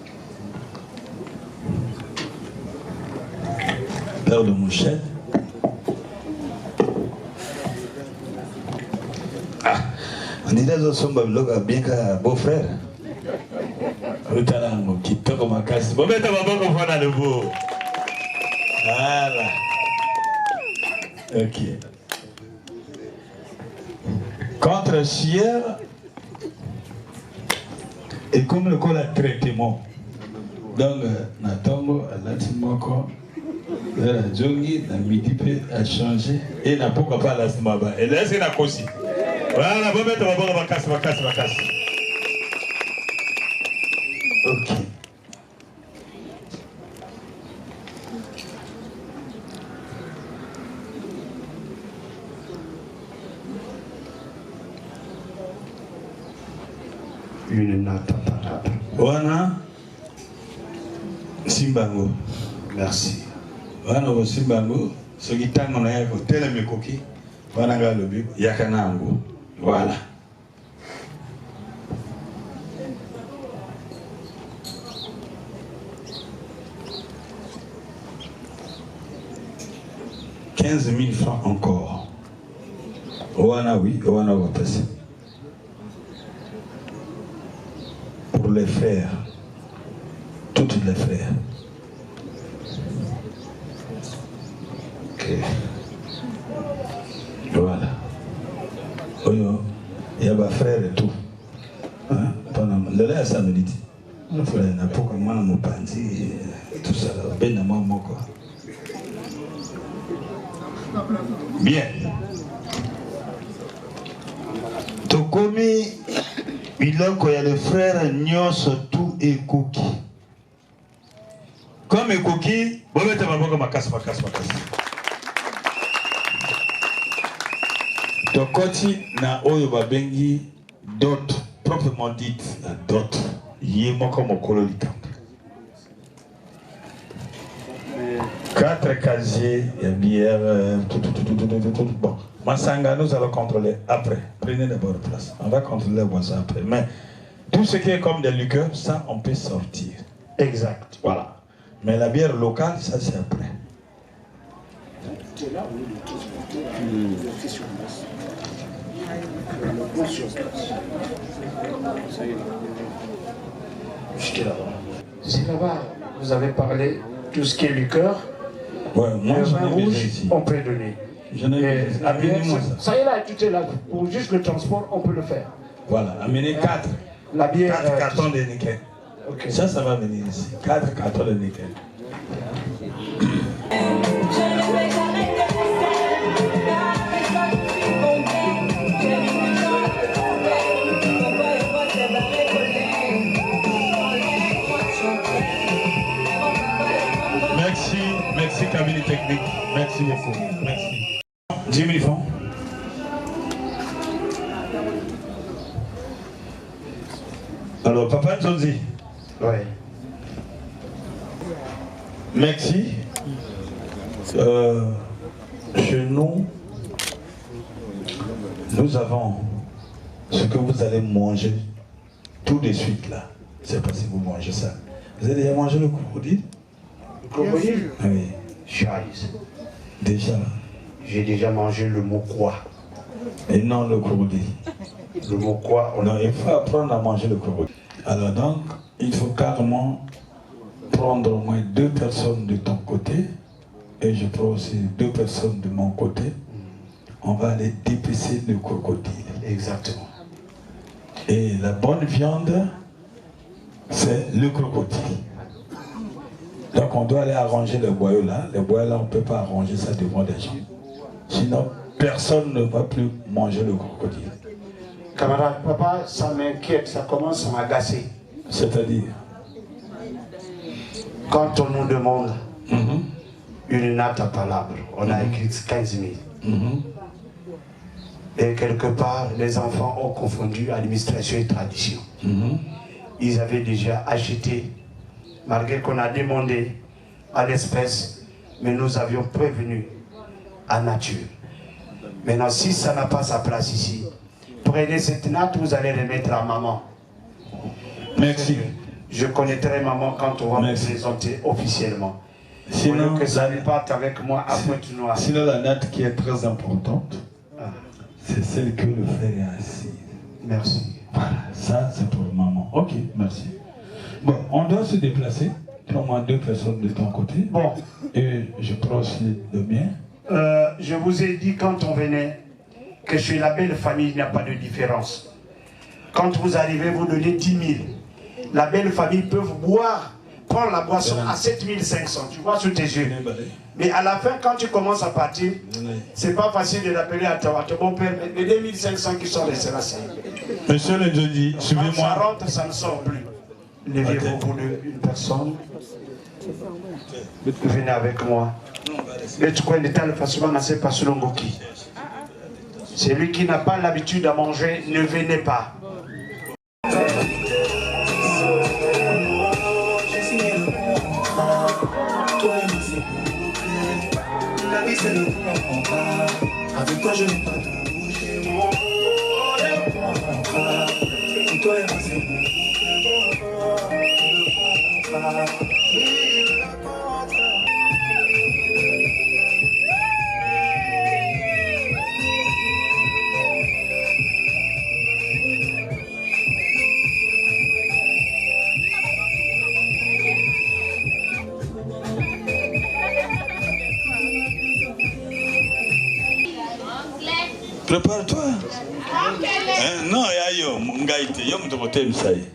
Speaker 10: Paire de manchettes. Ah, on dit là, sommes bien qu'un beau-frère. Le talent qui toque ma casse. Bon, mais t'as pas qu'on voit dans le beau. Voilà. Ok. Contre-sueur. Et comme le col a traitement. Donc, Natombo, Alatimoko, la Djongi, la midi a changé. Et n'a pourquoi pas la Smaba. Et là, c'est la Kosi. Voilà, bon, mettre ma casse. Ok.
Speaker 9: Une natte.
Speaker 10: Wana Simbango.
Speaker 9: Merci.
Speaker 10: Wana Simbango, ce qui t'a mon air, tel me coquille, wana galobi, yakanango. Voilà. 15 000 francs encore. Ouana, oui, Ouana va passer. Pour les frères. Toutes les frères. Ok. Voilà. Il y a des frères et tout. Hein? Pendant le samedi. Le frère n'a pas comme moi, mon panzi, tout ça. Ben, à moi, quoi. Bien. Tokomi, il y a le frère Nyos tout et Cookie. Comme et Cookie, bon, mais tu vas voir comme ma casse. Tokoti na oyo babengi dot, proprement dit la dot. Yé moko mokolo likambo. 4 casiers, il y a bière, tout. Bon, Massanga, nous allons contrôler après. Prenez d'abord place. On va contrôler ça après. Mais tout ce qui est comme des liqueurs, ça, on peut sortir. Exact. Voilà. Mais la bière locale, ça, c'est après.
Speaker 15: C'est là-bas, vous avez parlé tout ce qui est liqueur.
Speaker 10: Ouais, moi,
Speaker 15: le
Speaker 10: j'en
Speaker 15: vin
Speaker 10: ai
Speaker 15: rouge,
Speaker 10: ici.
Speaker 15: on peut donner.
Speaker 10: La bière,
Speaker 15: ça y est là, tout est là. Pour juste le transport, on peut le faire.
Speaker 10: Voilà, amenez 4.
Speaker 15: La bière.
Speaker 10: 4 cartons de nickel.
Speaker 15: Okay.
Speaker 10: Ça va venir ici. 4 cartons de nickel. Merci cabinet technique. Merci beaucoup. Merci. 10 000 francs. Alors, Papa Nzonzi.
Speaker 15: Oui.
Speaker 10: Merci. Chez nous, nous avons ce que vous allez manger tout de suite là. C'est pas si vous mangez ça. Vous avez déjà mangé le crocodile?
Speaker 15: Le crocodile?
Speaker 10: Oui.
Speaker 15: Chaise.
Speaker 10: Déjà.
Speaker 15: J'ai déjà mangé le mokwa.
Speaker 10: Et non le crocodile.
Speaker 15: Le mokwa,
Speaker 10: non, il faut apprendre à manger le crocodile. Alors donc, il faut carrément prendre au moins 2 personnes de ton côté et je prends aussi 2 personnes de mon côté. On va aller dépecer le crocodile.
Speaker 15: Exactement.
Speaker 10: Et la bonne viande, c'est le crocodile. Donc on doit aller arranger les boyaux là. Les boyaux là, on ne peut pas arranger ça devant des gens. Sinon, personne ne va plus manger le crocodile.
Speaker 15: Camarade, papa, ça m'inquiète, ça commence à m'agacer.
Speaker 10: C'est-à-dire?
Speaker 15: Quand on nous demande une natte à palabre, on a écrit 15 000. Et quelque part, les enfants ont confondu administration et tradition. Ils avaient déjà acheté, malgré qu'on a demandé à l'espèce, mais nous avions prévenu à nature. Maintenant, si ça n'a pas sa place ici, prenez cette natte, vous allez remettre à maman.
Speaker 10: Merci.
Speaker 15: Je connaîtrai maman quand on va me présenter officiellement.
Speaker 10: Sinon,
Speaker 15: que ça reparte avec moi à Pointe-Noire.
Speaker 10: Sinon, la natte qui est très importante, c'est celle que le frère est assis.
Speaker 15: Merci.
Speaker 10: Voilà, ça c'est pour maman. Ok, merci. Bon, on doit se déplacer. Prends-moi 2 personnes de ton côté.
Speaker 15: Bon.
Speaker 10: Et je prends aussi le mien.
Speaker 15: Je vous ai dit quand on venait que chez la belle famille, il n'y a pas de différence. Quand vous arrivez, vous donnez 10 000. La belle famille peut vous boire, prendre la boisson à 7 500. Tu vois sous tes yeux. Mais à la fin, quand tu commences à partir, c'est pas facile de l'appeler à ton bon-père. Les 2 500 qui sont restés là, c'est...
Speaker 10: Monsieur le jeudi, suivez-moi.
Speaker 15: Ça rentre, ça ne sort plus. Levez-vous pour une personne. Venez avec moi. Celui qui n'a pas l'habitude à manger, ne venez pas.
Speaker 1: Avec toi je n'ai pas de bouger mon contrat. Et toi et moi c'est le contrat.
Speaker 10: Prépare-toi. Non, yo, Ngaïté, yo, m'tomotem, ça y est.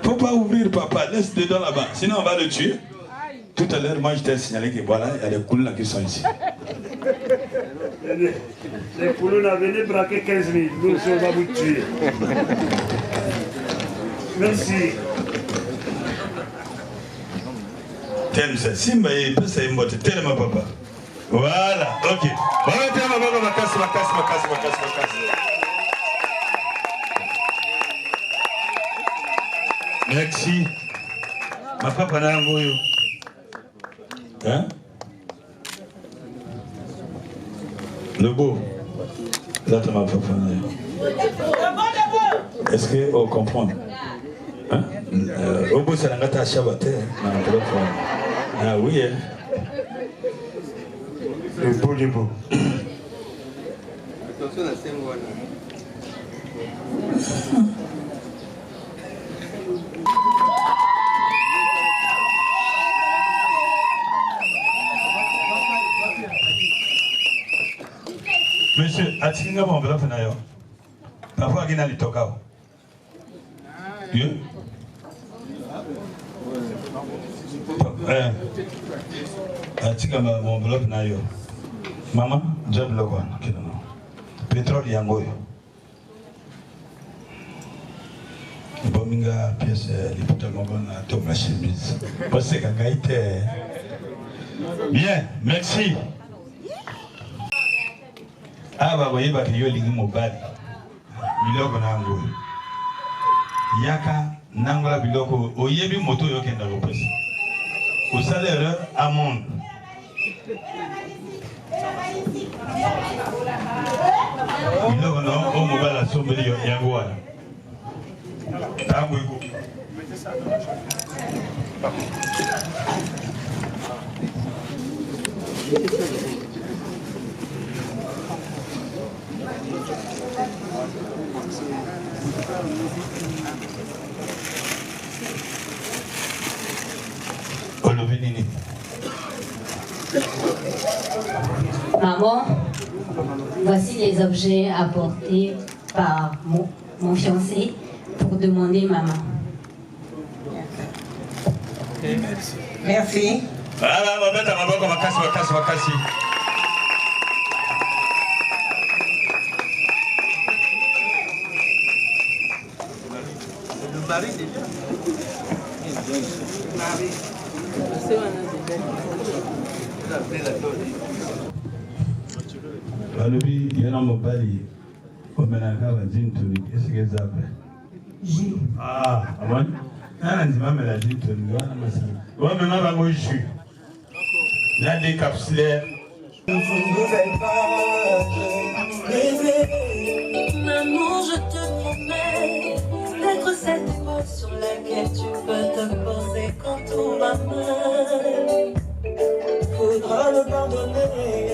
Speaker 10: Faut pas ouvrir, papa, laisse dedans là-bas, sinon on va le tuer. Tout à l'heure, moi je t'ai signalé que voilà, il y a des coulons qui sont ici.
Speaker 13: Les coulons là, venez braquer 15 000, nous aussi on va vous tuer. Merci.
Speaker 10: T'aimes ça, Simba et peut ça y tellement papa. Voilà, ok. Voilà, t'aimes ma casse. Merci. Ma papa n'a pas eu. Hein? Le beau. Là, tu m'as papa n'a eu. Est-ce que vous comprenez? Hein? Au bout, c'est la gâte à Chabaté. Ah oui, hein?
Speaker 13: Le beau.
Speaker 10: Monsieur, atinga mon enveloppe na yo. Parfois il y a les tokao. Dieu. Atinga mon enveloppe na yo. Maman, job lo quoi. Pétrole yango yo. Bominga pièce liputa ngona top la chemise. Parce que ngaite. Bien, merci. Aba boyeba ke yo lingi mobali biloko nango yaka nangola biloko oyebi moto yo kenda kopesa osala erreur amende biloko no o mobali asombeli yo yango wana tango eko
Speaker 8: Maman, voici les objets apportés par mon fiancé pour demander maman.
Speaker 5: Merci.
Speaker 10: Voilà, on va mettre à ma boque, on va casser.
Speaker 3: Le mari déjà.
Speaker 10: Balobi yana mobali omenaka bajintoni esike zape. Ah, amani. Nana ndima mela jintoni wana masala. Wa mema bango jus. La décapsulaire.
Speaker 7: Maman, je te promets d'être cette voix sur laquelle tu peux te poser quand tout va mal. Faudra me pardonner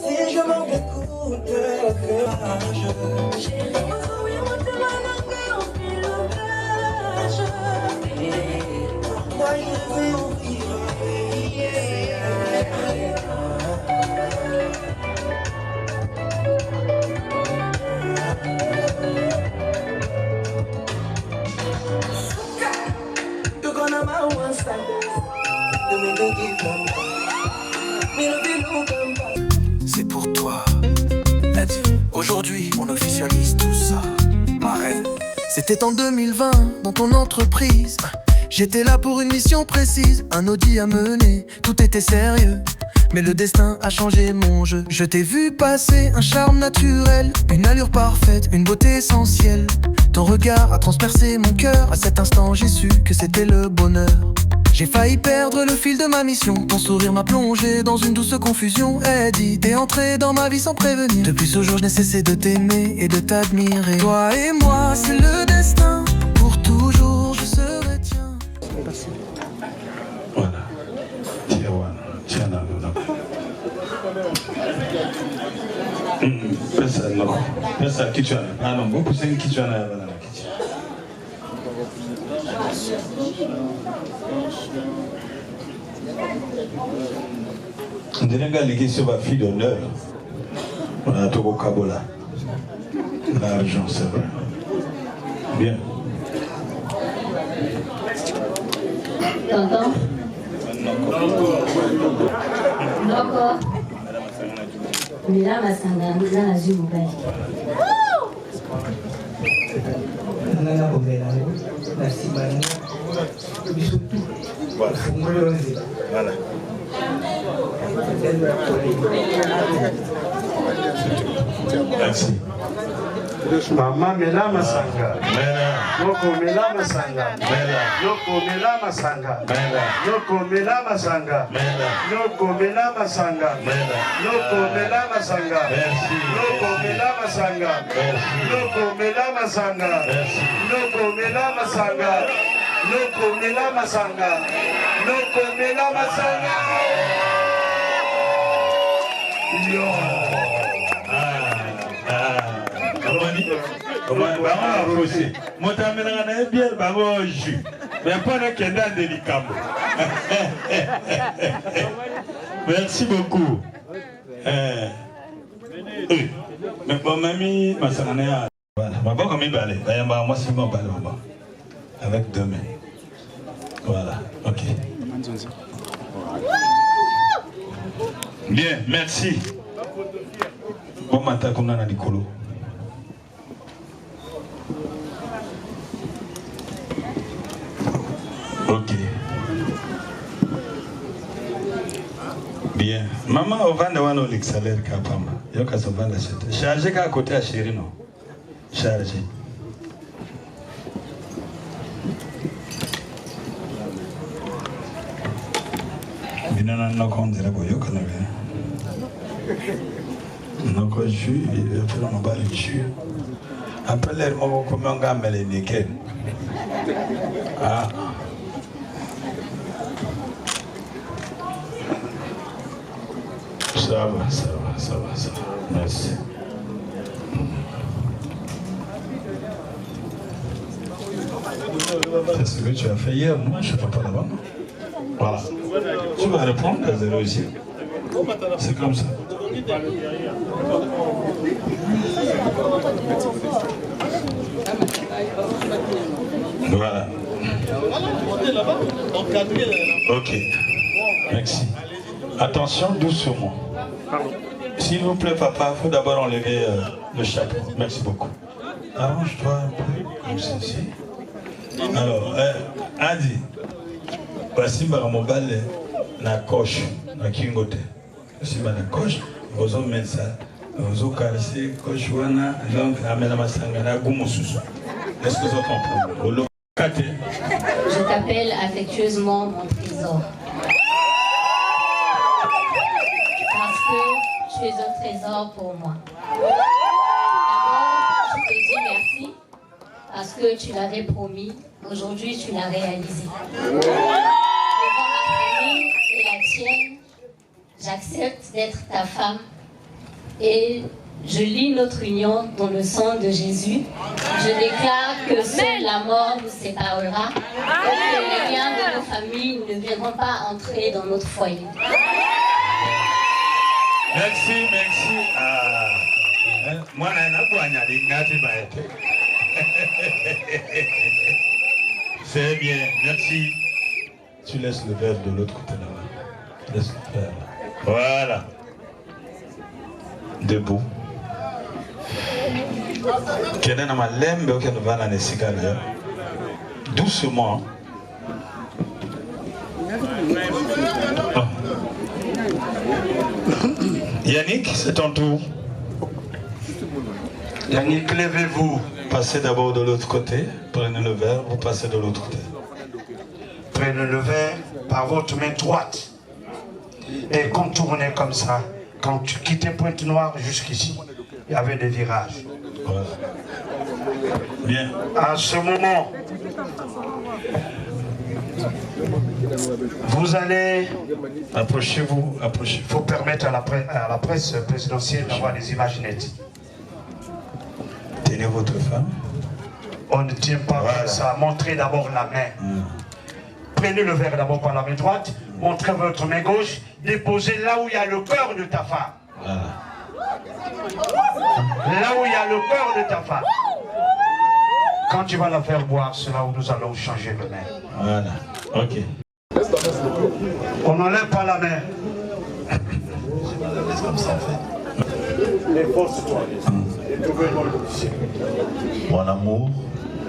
Speaker 7: si je manque d'écoute de courage. Chérie, oui, moi, tu m'as manqué, on fait le plage. Moi, je vais ouvrir.
Speaker 1: C'est pour toi, Nadine. Aujourd'hui, on officialise tout ça. Marraine. C'était en 2020, dans ton entreprise. J'étais là pour une mission précise, un audit à mener. Tout était sérieux, mais le destin a changé mon jeu. Je t'ai vu passer, un charme naturel, une allure parfaite, une beauté essentielle. Ton regard a transpercé mon cœur. À cet instant, j'ai su que c'était le bonheur. J'ai failli perdre le fil de ma mission. Ton sourire m'a plongé dans une douce confusion. Eddie, t'es entré dans ma vie sans prévenir. Depuis ce jour, je n'ai cessé de t'aimer et de t'admirer. Toi et moi, c'est le destin. Pour toujours, je serai tien.
Speaker 10: Voilà. Tiens, pesa no. Pesa kichwa. Ah non, beaucoup c'est kichwa na bana kichwa. On dirait que sur ma fille d'honneur. On a tout au Kabola. L'argent, c'est vrai. Bien.
Speaker 8: Tonton. Noko. Mila Masanga, nous avons vu mon père.
Speaker 4: Merci, madame.
Speaker 10: Voilà. Merci.
Speaker 15: Maman Mela Masanga. Yoko Mela Masanga. Yoko Mela Masanga. Yoko Mela Masanga. Yoko Mela Masanga. Yoko Mela Masanga. Yoko Mela Masanga. Yoko Mela Masanga. Yoko Mela Masanga. Yoko Mela Masanga. Yoko Mela Masanga. Yo.
Speaker 10: Merci beaucoup. Mais pour mamie, ma sœur, voilà, ma bonne amie balai, moi c'est mon balai, avec deux mains. Voilà, ok. Bien, merci. Bon matin, comme on a Nicolo. Ok. Bien. Maman, on va nous donner le salaire capable. Il y a qu'à se vendre acheter. Chargez qu'à côté à chérie, non? Chargez. Binana no konzera boyo kana be. No ko ju, il fait la mobile ju. Après l'air mo ko monga mele nickel. Ah. Ça va, ça va, ça va, ça va. Merci. C'est ce que tu as fait hier, non? Je ne sais pas là-bas. Voilà. Tu vas répondre à 0 ici. C'est comme ça. Voilà. Ok. Merci. Attention, doucement. S'il vous plaît, papa, il faut d'abord enlever le chapeau. Merci beaucoup. Arrange-toi un peu, comme ceci. Alors, Adi, voici mon balai, la coche, la kingote. Si ma coche, vous en mettez ça, vous en caressez, coche, donc, amène ma sangana, goumoussous. Est-ce que vous comprenez?
Speaker 8: Je t'appelle affectueusement mon trésor. Parce que tu es un trésor pour moi. D'abord, je te dis merci parce que tu l'avais promis. Aujourd'hui, tu l'as réalisé. Devant ma famille et la tienne, j'accepte d'être ta femme et je lis notre union dans le sang de Jésus. Je déclare que seule la mort nous séparera et que les liens de nos familles ne viendront pas entrer dans notre foyer.
Speaker 10: Merci, merci. Moi, c'est bien, merci. Tu laisses le verre de l'autre côté là-bas. Laisse le verre. Voilà. Debout. Doucement. Yannick, c'est ton tour. Yannick, levez-vous. Passez d'abord de l'autre côté. Prenez le verre, vous passez de l'autre côté.
Speaker 15: Prenez le verre par votre main droite et contournez comme ça. Quand tu quittais Pointe-Noire jusqu'ici, il y avait des virages.
Speaker 10: Voilà. Bien.
Speaker 15: À ce moment, vous allez...
Speaker 10: Approchez-vous, approchez-vous.
Speaker 15: Il faut permettre à la presse présidentielle d'avoir des images nettes.
Speaker 10: Tenez votre femme.
Speaker 15: On ne tient pas comme ça. Montrez d'abord la main. Prenez le verre d'abord par la main droite. Montrez votre main gauche
Speaker 9: déposer là où il y a le cœur de ta femme.
Speaker 14: Voilà.
Speaker 9: Là où il y a le cœur de ta femme. Quand tu vas la faire boire, c'est là où nous allons changer le main.
Speaker 14: Voilà. Ok.
Speaker 9: On n'enlève pas la main.
Speaker 11: Laisse comme ça en fait.
Speaker 9: Les forces, toi.
Speaker 11: Mon amour,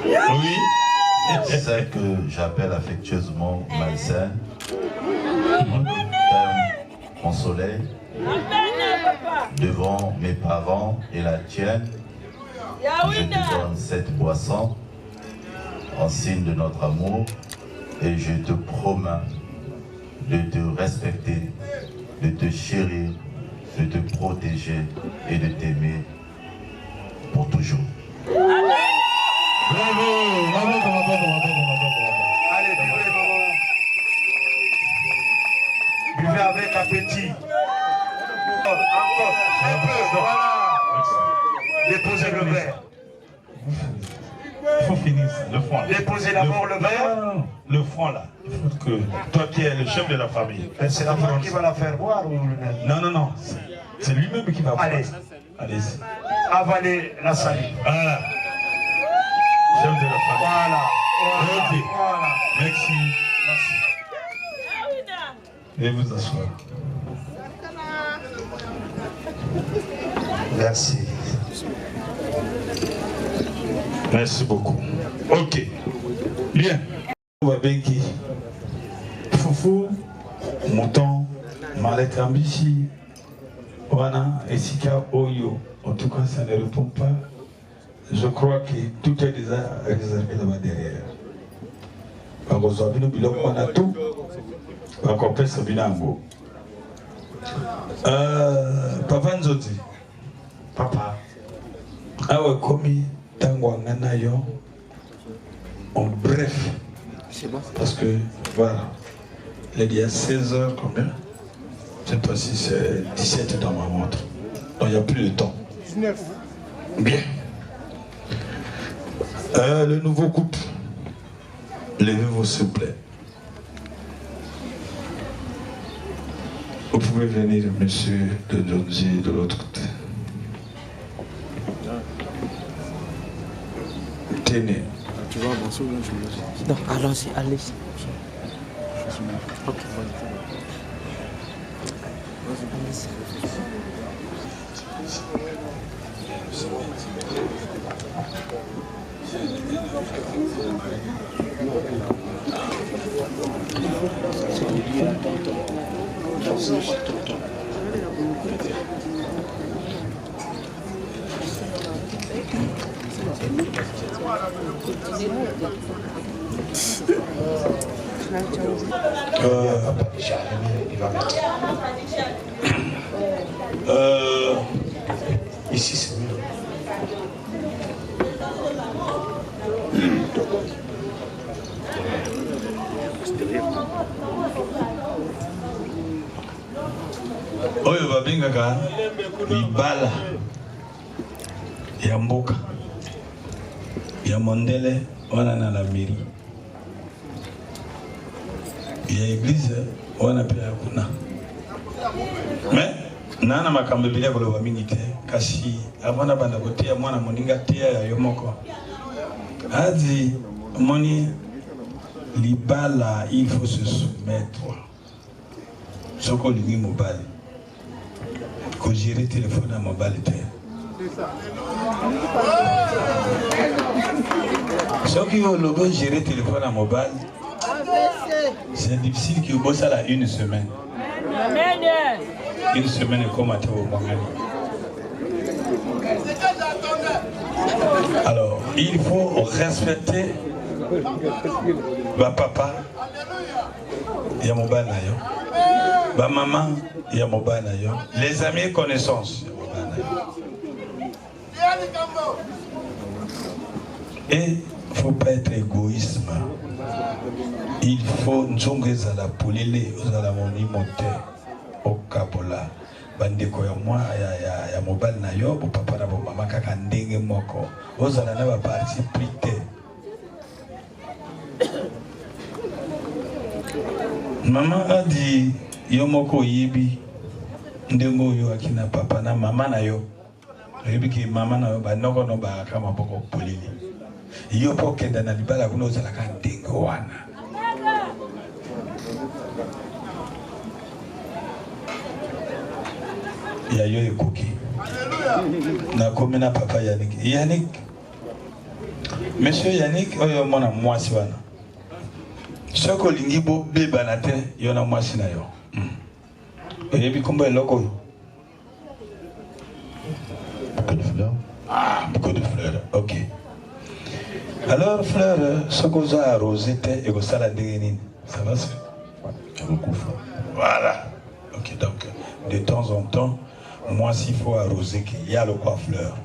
Speaker 14: Oui.
Speaker 11: c'est que j'appelle affectueusement Malsaine, mon soleil, devant mes parents et la tienne. Je te donne cette boisson en signe de notre amour et je te promets de te respecter, de te chérir, de te protéger et de t'aimer pour toujours.
Speaker 14: Bravo, bravo, bravo, bravo, bravo.
Speaker 9: Allez, buvez, maman. Buvez avec appétit. Encore, un peu, voilà. Déposez le verre.
Speaker 14: Il faut finir ça, le front.
Speaker 9: Déposez d'abord le verre.
Speaker 14: Non, le front là. Il faut que toi qui es le chef de la famille.
Speaker 9: C'est la femme qui va la faire boire ou lui-même?
Speaker 14: Non, non, non. C'est lui-même qui va boire.
Speaker 9: Allez.
Speaker 14: Allez-y.
Speaker 9: Avalez la salive.
Speaker 14: Voilà. Chef de la famille.
Speaker 9: Voilà.
Speaker 14: Ok.
Speaker 9: Voilà.
Speaker 14: Merci. Et vous asseoir.
Speaker 9: Merci.
Speaker 14: Merci beaucoup. Ok. Bien. Wabenki. Foufou. Mouton. Malek Ambishi. Wana. Esika Oyo. En tout cas, ça ne répond pas. Je crois que tout est déjà réservé là-bas derrière. Par exemple, nous on a tout. Encore plus, c'est bien. Papa Nzoti.
Speaker 9: Papa.
Speaker 14: Ah ouais, comme Tangwangana yo. En bref. Parce que, voilà. Il y a 16 heures, combien? Je ne sais pas si c'est 17 dans ma montre. Donc il n'y a plus de temps.
Speaker 12: 19.
Speaker 14: Bien. Le nouveau couple. Levez-vous s'il vous plaît. Vous pouvez venir, monsieur de Donji, de l'autre côté. Tenez.
Speaker 12: Tu vas avancer ou bien je me laisse?
Speaker 3: Non, allons-y, allez-y. Ok,
Speaker 9: Ici, c'est mieux.
Speaker 14: Oyo babengaka libala ya mboka ya mondele wana na la mairie ya église wana pe ya kuna mais nana makambo bila koloba mingi te kasi avana banda kotia mwana moninga tia ya yo moko adi moni libala il faut se soumettre soko lingi mobali ko gérer téléphone à mobile te soko yo logo gérer téléphone à mobile c'est difficile que vous ça là une semaine. Une semaine comme à tout alors il faut respecter ma papa et mon bana yo ma maman et mon bana yo les amis et connaissances et faut pas être égoïste. Il faut nzongeza la polile ozala monimote okabola bandeko ya moi ya mobile na yo bo papa na bo mama kaka ndenge moko ozala na ba participer maman a dit Yomoko yibi ndengo yo akina papa na mama na yo. Yibi ki mama na yo ba noko no ba kama boko polini. Yo po kenda na libala kuno zala ka ndengo wana. Ya yo ekoki. Na komina papa Yannick. Yannick. Monsieur Yannick, oyo mona mwasi wana. Soko lingibo beba na te yo na mwasi na yo. Oyebi kombo eloko.
Speaker 11: Beaucoup de fleurs.
Speaker 14: Ah, beaucoup de fleurs. OK. Alors fleur, soko za arrosé te et go sala ndenge ça va se voilà. OK, donc de temps en temps, moi s'il faut arroser qu'il y a le quoi fleur.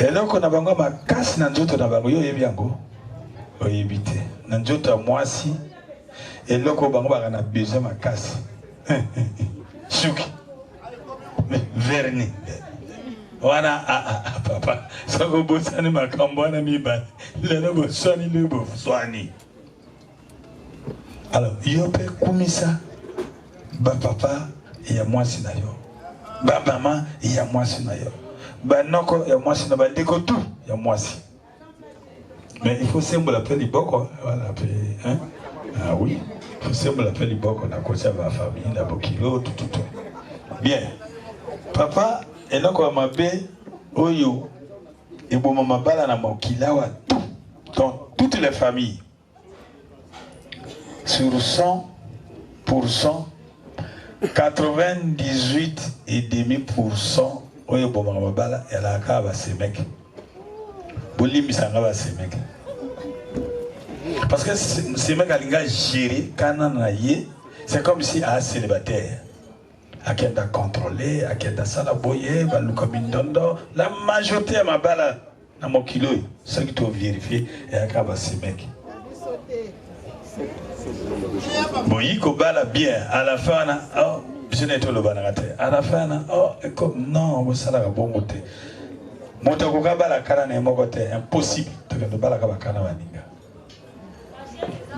Speaker 14: Et là qu'on a bango ma casse na nzoto na bango yo yebi yango. Oyebi te. Na nzoto moi si et là qu'on bango ba na besoin ma casse. Suki. Verni. Wana papa soko bosani makambo wana miba lelo bosani lebo swani. Alors yo pe kumisa ba papa ya mwasi na yo ba mama ya mwasi na yo ba noko ya mwasi na ba ndeko tout ya mwasi. Mais il faut sembla pe liboko voilà pe hein. Ah oui, il faut sembla pe liboko na kocha ba famille na bokilo tout. Bien. Papa eloko mabe oyo eboma mabala na mokila wa tout dans toutes les familles. Sur 100%, 98,5% oyo eboma mabala elaka ba semek. Bolimi sanga ba semek. Parce que semek alinga gérer kana na ye, c'est comme si a célibataire. Akenda contrôler, akenda sala boye, baluka mindondo, la majorité à ma bala na mokilo, ça qui doit vérifier et akaba semek. Boyi ko bala bien, à la fin na oh, je n'ai pas le banarate. À la fin na oh, comme non, vous sala ka bongo te. Moto ko ka bala kana na moko te, impossible to ka bala ka kana waninga.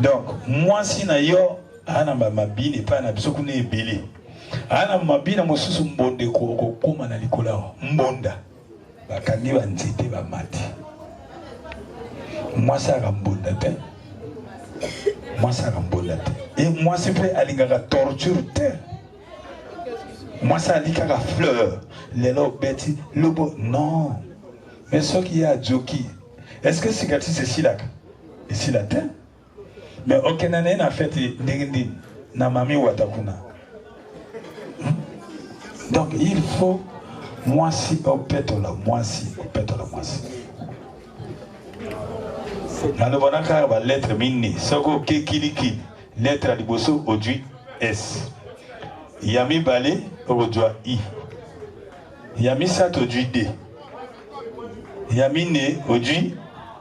Speaker 14: Donc, moi si na yo ana mabini pa na biso kune ebele. Ana mabina mosusu mbonde ko koma na likola mbonda bakangi ba nzete ba mati mwasi akambonda te et mwasi pe alingaka torture te mwasi alikaka fleur lelo beti lobo non mais ce qui a joki est-ce que cicatrice c'est silaka et silate mais aucun année n'a fait ndenge na mami watakuna. Donc il faut moi si au pétola, moi si au pétola, moi si. Dans le bonaka va lettre mini, soko ke kiliki, lettre liboso aujourd'hui S. Yami balé aujourd'hui I. Yami sat aujourd'hui D. Yami né aujourd'hui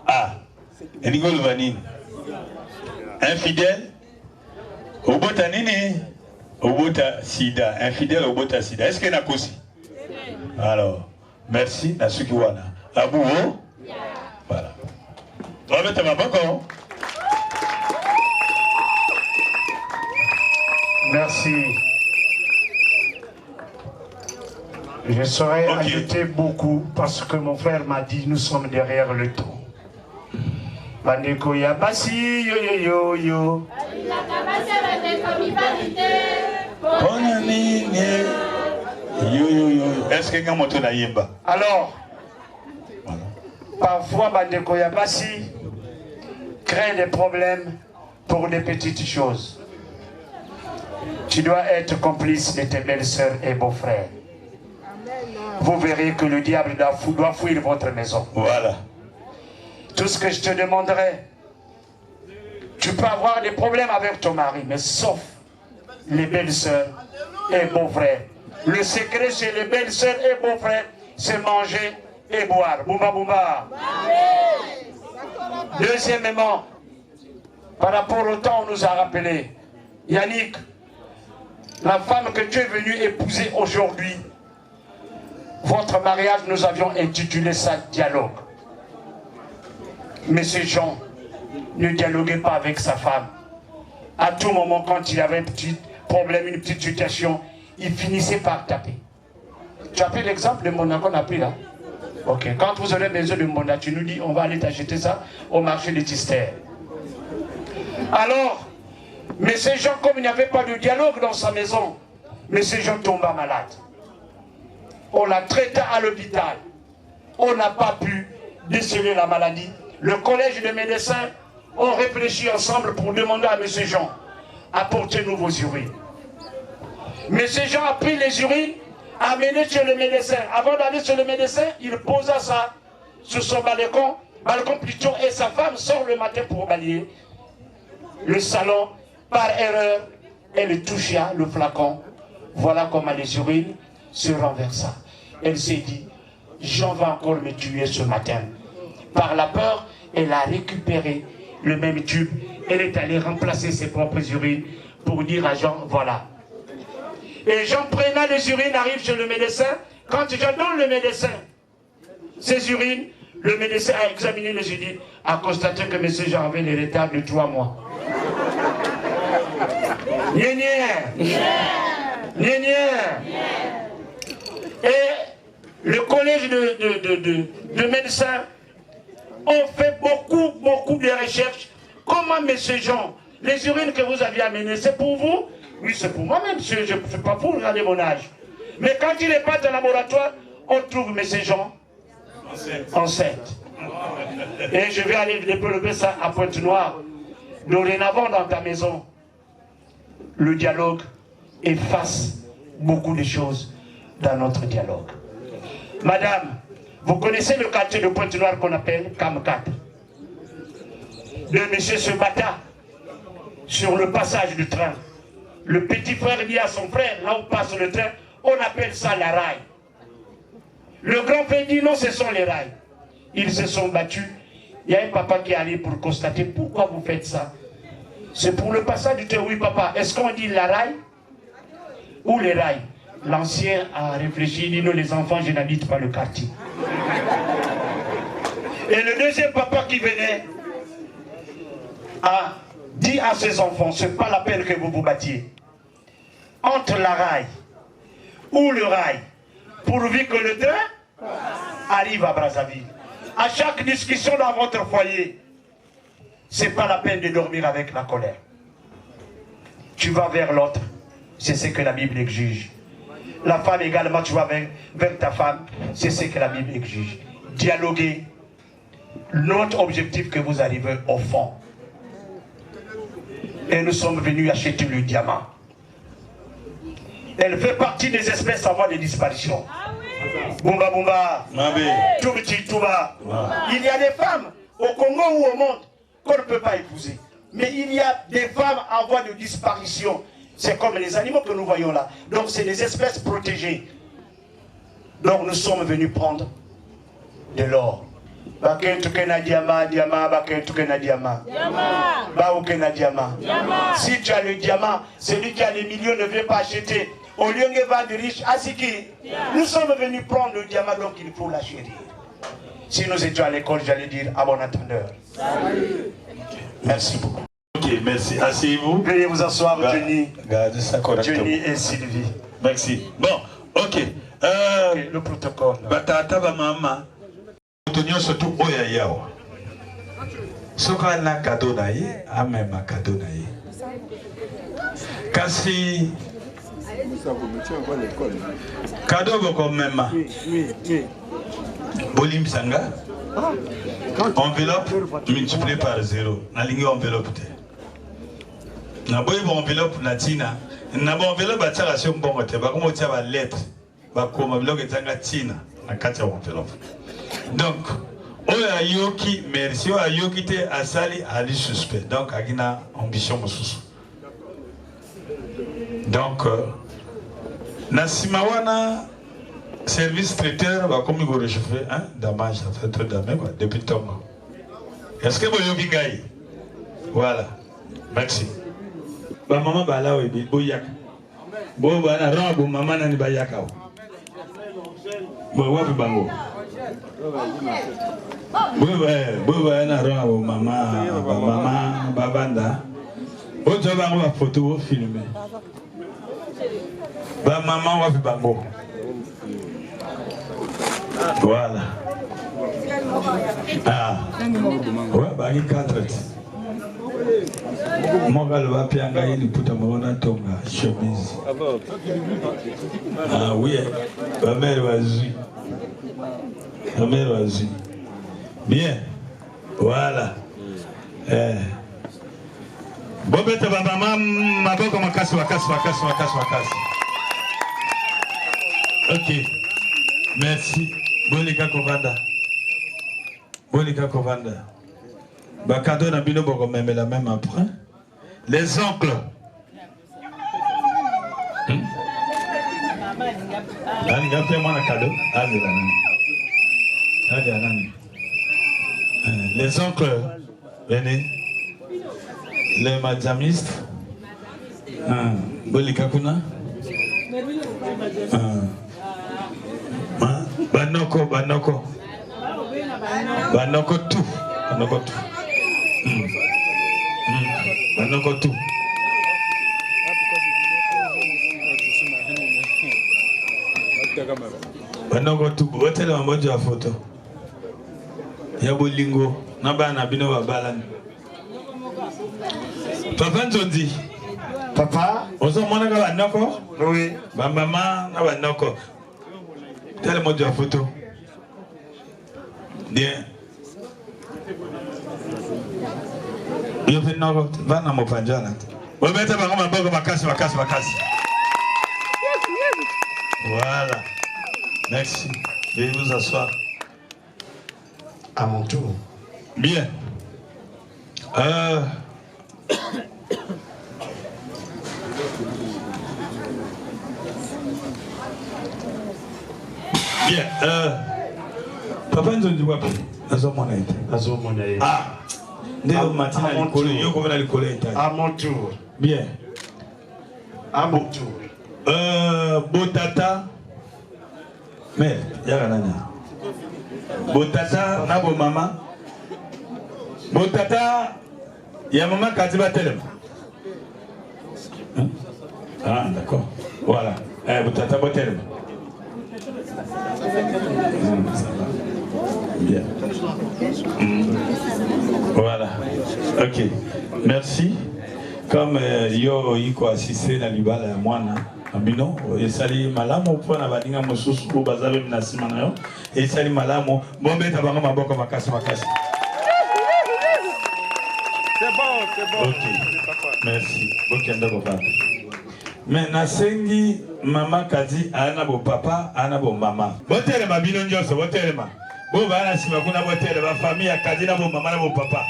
Speaker 14: A. Eligol vanine. Infidèle. Au botanini. Obota Sida, infidèle Obota Sida. Est-ce qu'il y a aussi? Alors, merci, Nasukiwana. Abou, voilà.
Speaker 13: Merci. Je saurais ajouter beaucoup parce que mon frère m'a dit nous sommes derrière le tout. Bandeko Yabasi, yo yo yo yo.
Speaker 14: Est-ce que moto na yemba?
Speaker 13: Alors, parfois Bandeko Yabasi crée des problèmes pour des petites choses. Tu dois être complice de tes belles-sœurs et beaux-frères. Vous verrez que le diable doit fuir votre maison.
Speaker 14: Voilà.
Speaker 13: Tout ce que je te demanderai, tu peux avoir des problèmes avec ton mari, mais sauf les belles-sœurs et beaux-frères. Le secret chez les belles-sœurs et beaux-frères, c'est manger et boire. Boumba boumba. Deuxièmement, par rapport au temps, on nous a rappelé, Yannick, la femme que tu es venu épouser aujourd'hui, votre mariage, nous avions intitulé ça dialogue. Monsieur Jean, ne dialoguez pas avec sa femme. À tout moment, quand il avait un petit problème, une petite situation, il finissait par taper. Tu as pris l'exemple de Mona qu'on a pris là? Ok, quand vous aurez besoin de Mona, tu nous dis, on va aller t'acheter ça au marché de Tister. Alors, mais ces gens, comme il n'y avait pas de dialogue dans sa maison, mais ces gens tombent malades. On l'a traité à l'hôpital. On n'a pas pu déceler la maladie. Le collège de médecins ont réfléchi ensemble pour demander à M. Jean, apportez-nous vos urines. M. Jean a pris les urines, a amené chez le médecin. Avant d'aller chez le médecin, il posa ça sur son balcon plutôt, et sa femme sort le matin pour balayer le salon. Par erreur, elle toucha le flacon. Voilà comment les urines se renversa. Elle s'est dit, Jean va encore me tuer ce matin. Par la peur, elle a récupéré le même tube. Elle est allée remplacer ses propres urines pour dire à Jean, voilà. Et Jean prenant les urines, arrive chez le médecin. Quand Jean donne le médecin ses urines, le médecin a examiné les urines, a constaté que M. Jean avait les retards de 3 mois. Et le collège de médecins ont fait beaucoup de recherches. Comment, M. Jean, les urines que vous aviez amenées, c'est pour vous? Oui, c'est pour moi-même, je ne fais pas pour regarder mon âge. Mais quand il est pas dans le laboratoire, on trouve M. Jean enceinte. Et je vais aller développer ça à Pointe-Noire. Dorénavant, dans ta maison, le dialogue efface beaucoup de choses dans notre dialogue. Madame, vous connaissez le quartier de Pointe-Noire qu'on appelle Cam 4. Le monsieur se batta sur le passage du train. Le petit frère dit à son frère, là où passe le train, on appelle ça la raille. Le grand frère dit non, ce sont les rails. Ils se sont battus. Il y a un papa qui est allé pour constater pourquoi vous faites ça. C'est pour le passage du train. Oui, papa, est-ce qu'on dit la raille ou les rails? L'ancien a réfléchi, il dit non, les enfants, je n'habite pas le quartier. Et le deuxième papa qui venait a dit à ses enfants, ce n'est pas la peine que vous vous battiez. Entre la raille ou le rail, pourvu que le train arrive à Brazzaville. À chaque discussion dans votre foyer, ce n'est pas la peine de dormir avec la colère. Tu vas vers l'autre, c'est ce que la Bible exige. La femme également, tu vas vers ta femme, c'est ce que la Bible exige. Dialoguer. Notre objectif, que vous arrivez au fond. Et nous sommes venus acheter le diamant. Elle fait partie des espèces en voie de disparition. Bumba Bumba, Toubiti Touba. Il y a des femmes au Congo ou au monde qu'on ne peut pas épouser. Mais il y a des femmes en voie de disparition. C'est comme les animaux que nous voyons là. Donc c'est des espèces protégées. Donc nous sommes venus prendre de l'or. Si tu as le diamant, celui qui a les millions ne veut pas acheter. Au lieu de vendre riche, Asiki, nous sommes venus prendre le diamant, donc il faut la chérir. Si nous étions à l'école, j'allais dire à bon entendeur. Merci beaucoup.
Speaker 14: Ok, merci. Asseyez-vous.
Speaker 13: Veuillez vous asseoir, Jenny.
Speaker 14: Gardez ça correctement.
Speaker 13: Jenny et Sylvie.
Speaker 14: Merci. Bon, ok.
Speaker 13: Le protocole.
Speaker 14: Batata ba mama. Tonyo surtout oya yao. Soka na cadeau na ye, amema cadeau na ye. Kasi cadeau boko mema. Bolim sanga. Enveloppe multiplié par 0. Na lingi enveloppe te. Na boy enveloppe na tina. Na enveloppe ba tsaka sio mbongo te. Ba komo tia ba lettre. Ba koma bloque tanga tina na kati ya enveloppe. Donc, oya yoki merci oya yoki te asali ali suspect. Donc agina ambition mosusu. Donc Nasimawana service traiteur va comme il réchauffer hein damage ça fait trop d'amé quoi depuis Tongo. Est-ce que vous yoki gai? Voilà. Merci. Ba maman ba la obi boyak. Bo ba na ron bo maman na ni ba yakao. Bo wa bi bango. Boba na ron bo maman babanda Ojo bango ba photo o filmer. Ba maman wa fi bango. Voilà. Ah. Ouais, bah il cadre. Mon gars le va pianga il puta mona tonga chemise. Ah oui. Ma mère vas-y. Ma mère vas-y. Bien. Voilà. Bon bête maman maboko makasi. OK. Merci. Bolika Kovanda. Bakado na bino boko même la même après. Les oncles. Allez, gardez moi la cadeau. Allez là. Les oncles, venez. Les madjamistes. Bolika kuna. Banoko tout. Banoko tout. Banoko tout. Hôtel en mode de photo. Yabolingo. Nabana bino babalani. Papa Nzondi.
Speaker 15: Papa.
Speaker 14: Ozo mwana ka banoko?
Speaker 15: Oui.
Speaker 14: Maman na banoko. Tel mode de photo. Bien. Yo fais non, va na mopanjana. Bon mettre ba ngoma boko bakasi. Voilà. Merci. Veuillez vous asseoir.
Speaker 15: À mon tour.
Speaker 14: Bien. Bien. Papa Nzondi wapi? Azomonaite. Ah. Ndio matina likolo yoko vena likolo ita.
Speaker 15: À mon tour.
Speaker 14: Bien.
Speaker 15: À mon tour.
Speaker 14: Botata. Mais yaka nani? Botata na bo mama. Botata ya maman Katiba Telem. Ah d'accord. Voilà. Botata Botelem. Bien. Voilà. OK. Merci. Comme yo yiko assisté na libala ya mwana abino esali malamu pona badinga mosusu ko bazabe minasima na yo esali malamu bombeta bango maboko makasi.
Speaker 12: C'est bon.
Speaker 14: OK. Merci. OK ndoko papa. Mais nasengi mama Kadi ana bo papa ana bo mama. Botere mabino njoso botere ma. Bo bana sima kuna botere ba famille ya Kadi na bo mama na bo papa.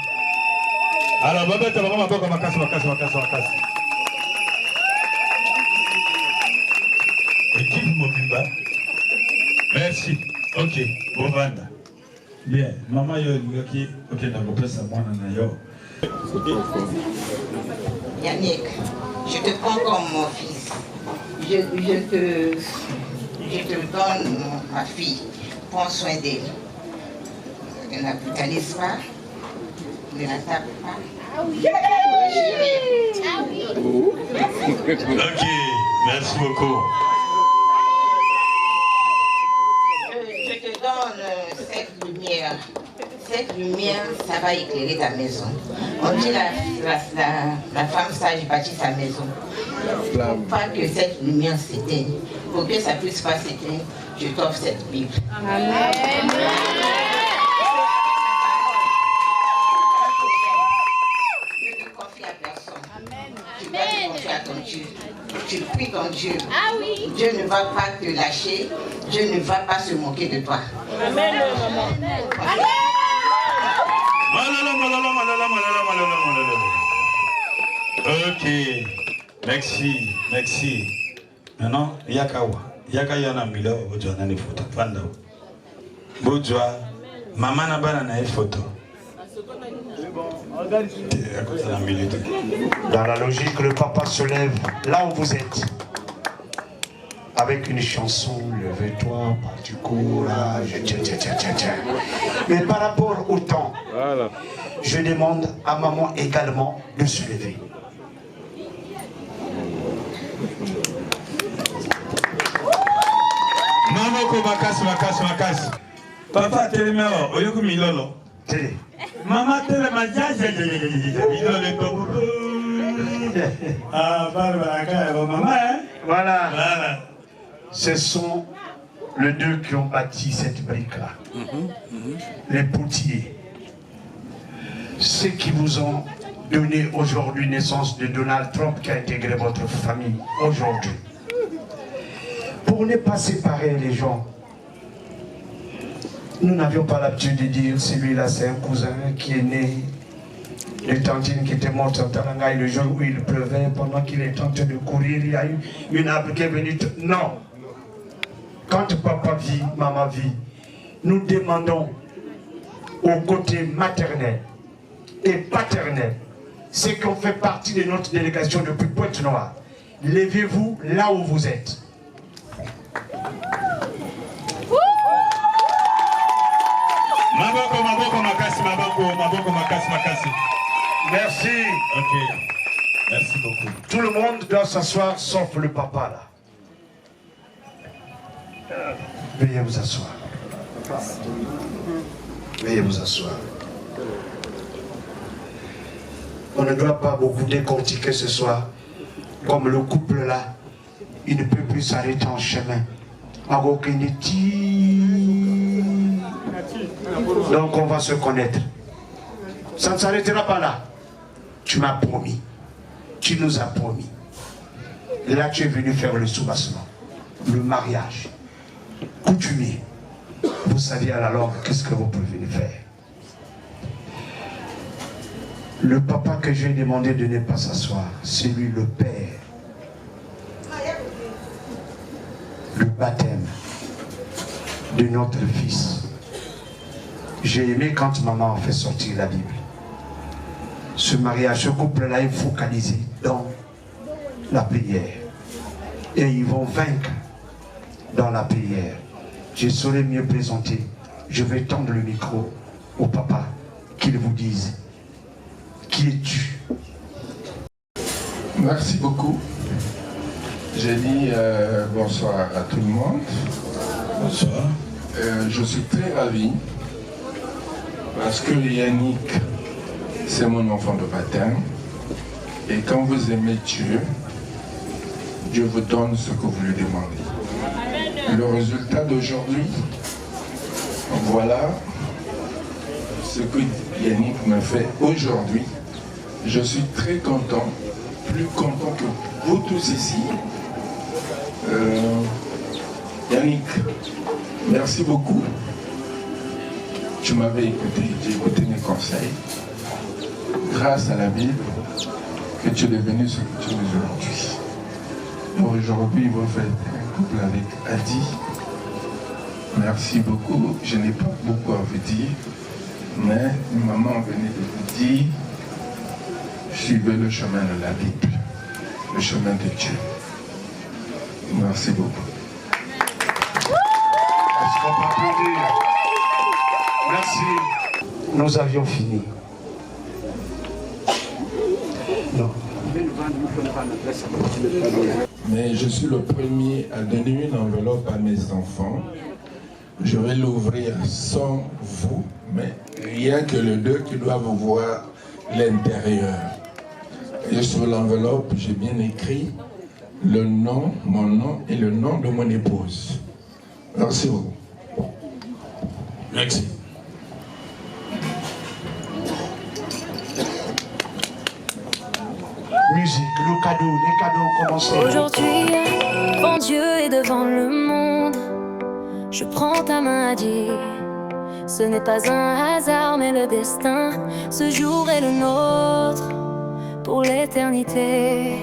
Speaker 14: Alors bombeta bango maboko makasi. Équipe Mobimba. Merci. OK. Bovanda. Bien. Maman yo ngoki OK na ko pesa mwana na yo.
Speaker 16: Yannick, je te prends comme mon fils. Je te donne ma fille. Prends soin d'elle. Ne la brutalise pas. Ne la tape pas.
Speaker 14: OK. Merci beaucoup.
Speaker 16: Je te donne cette lumière. Cette lumière, ça va éclairer ta maison. On dit la femme sage bâtit sa maison. Pour pas que cette lumière s'éteigne, pour que ça puisse pas s'éteindre, je t'offre cette Bible. Amen. Ne te confie à personne. Amen. Tu dois te confier à ton Dieu. Tu pries ton Dieu. Ah oui. Dieu ne va pas te lâcher. Dieu ne va pas se moquer de toi. Amen. Amen.
Speaker 14: OK. Merci. Maintenant, Yakawa. Yakayana Milo, Ojana ni photo. Fanda. Bojwa. Maman na bana na photo.
Speaker 15: Dans la logique, le papa se lève là où vous êtes. Avec une chanson, lève-toi, par du courage, tiens. Mais par rapport au temps, je demande à maman également de se lever.
Speaker 14: Maman ko makasi. Papa telema oyoku milolo.
Speaker 9: Télé.
Speaker 14: Maman telema
Speaker 9: Voilà. Ce sont les deux qui ont bâti cette brique-là. Les potiers. Ceux qui vous ont donné aujourd'hui naissance de Donald Trump qui a intégré votre famille aujourd'hui. Pour ne pas séparer les gens, nous n'avions pas l'habitude de dire celui-là c'est un cousin qui est né de Tantine qui était morte en Taranga le jour où il pleuvait pendant qu'il est en train de courir, il y a eu une arbre qui est venue. Non. Quand papa vit, maman vit, nous demandons au côté maternel et paternel, ceux qui ont fait partie de notre délégation depuis Pointe-Noire, levez-vous là où vous êtes. Merci.
Speaker 14: Ok. Merci beaucoup.
Speaker 9: Tout le monde doit s'asseoir sauf le papa là. Veuillez vous asseoir. Veuillez vous asseoir. On ne doit pas beaucoup décortiquer ce soir. Comme le couple là, il ne peut plus s'arrêter en chemin. Donc on va se connaître. Ça ne s'arrêtera pas là. Tu m'as promis. Tu nous as promis. Et là tu es venu faire le soubassement. Le mariage. Coutumier. Vous saviez à la langue qu'est-ce que vous pouvez venir faire. Le papa que j'ai demandé de ne pas s'asseoir, c'est lui le père. Le baptême de notre fils. J'ai aimé quand maman a fait sortir la Bible. Ce mariage, ce couple-là est focalisé dans la prière. Et ils vont vaincre dans la prière. Je saurais mieux présenter. Je vais tendre le micro au papa, qu'il vous dise qui es-tu.
Speaker 17: Merci beaucoup. J'ai dit bonsoir à tout le monde.
Speaker 14: Bonsoir.
Speaker 17: Je suis très ravi parce que Yannick, c'est mon enfant de baptême. Et quand vous aimez Dieu, Dieu vous donne ce que vous lui demandez. Le résultat d'aujourd'hui, voilà ce que Yannick me fait aujourd'hui. Je suis très content, plus content que vous tous ici. Yannick, merci beaucoup. Tu m'avais écouté, j'ai écouté mes conseils. Grâce à la Bible, que tu es devenu ce que tu es aujourd'hui. Aujourd'hui, vous faites un couple avec Adi. Merci beaucoup. Je n'ai pas beaucoup à vous dire, mais maman venait de vous dire, suivez le chemin de la Bible, le chemin de Dieu. Merci beaucoup.
Speaker 9: Est-ce qu'on peut applaudir? Merci. Nous avions fini. Non.
Speaker 17: Mais je suis le premier à donner une enveloppe à mes enfants. Je vais l'ouvrir sans vous, mais rien que les deux qui doivent voir l'intérieur. Et sur l'enveloppe, j'ai bien écrit le nom, mon nom et le nom de mon épouse. Merci beaucoup.
Speaker 14: Merci.
Speaker 9: Musique, le cadeau, les cadeaux commencent.
Speaker 7: Aujourd'hui, devant Dieu et devant le monde, je prends ta main à dire, ce n'est pas un hasard mais le destin. Ce jour est le nôtre pour l'éternité.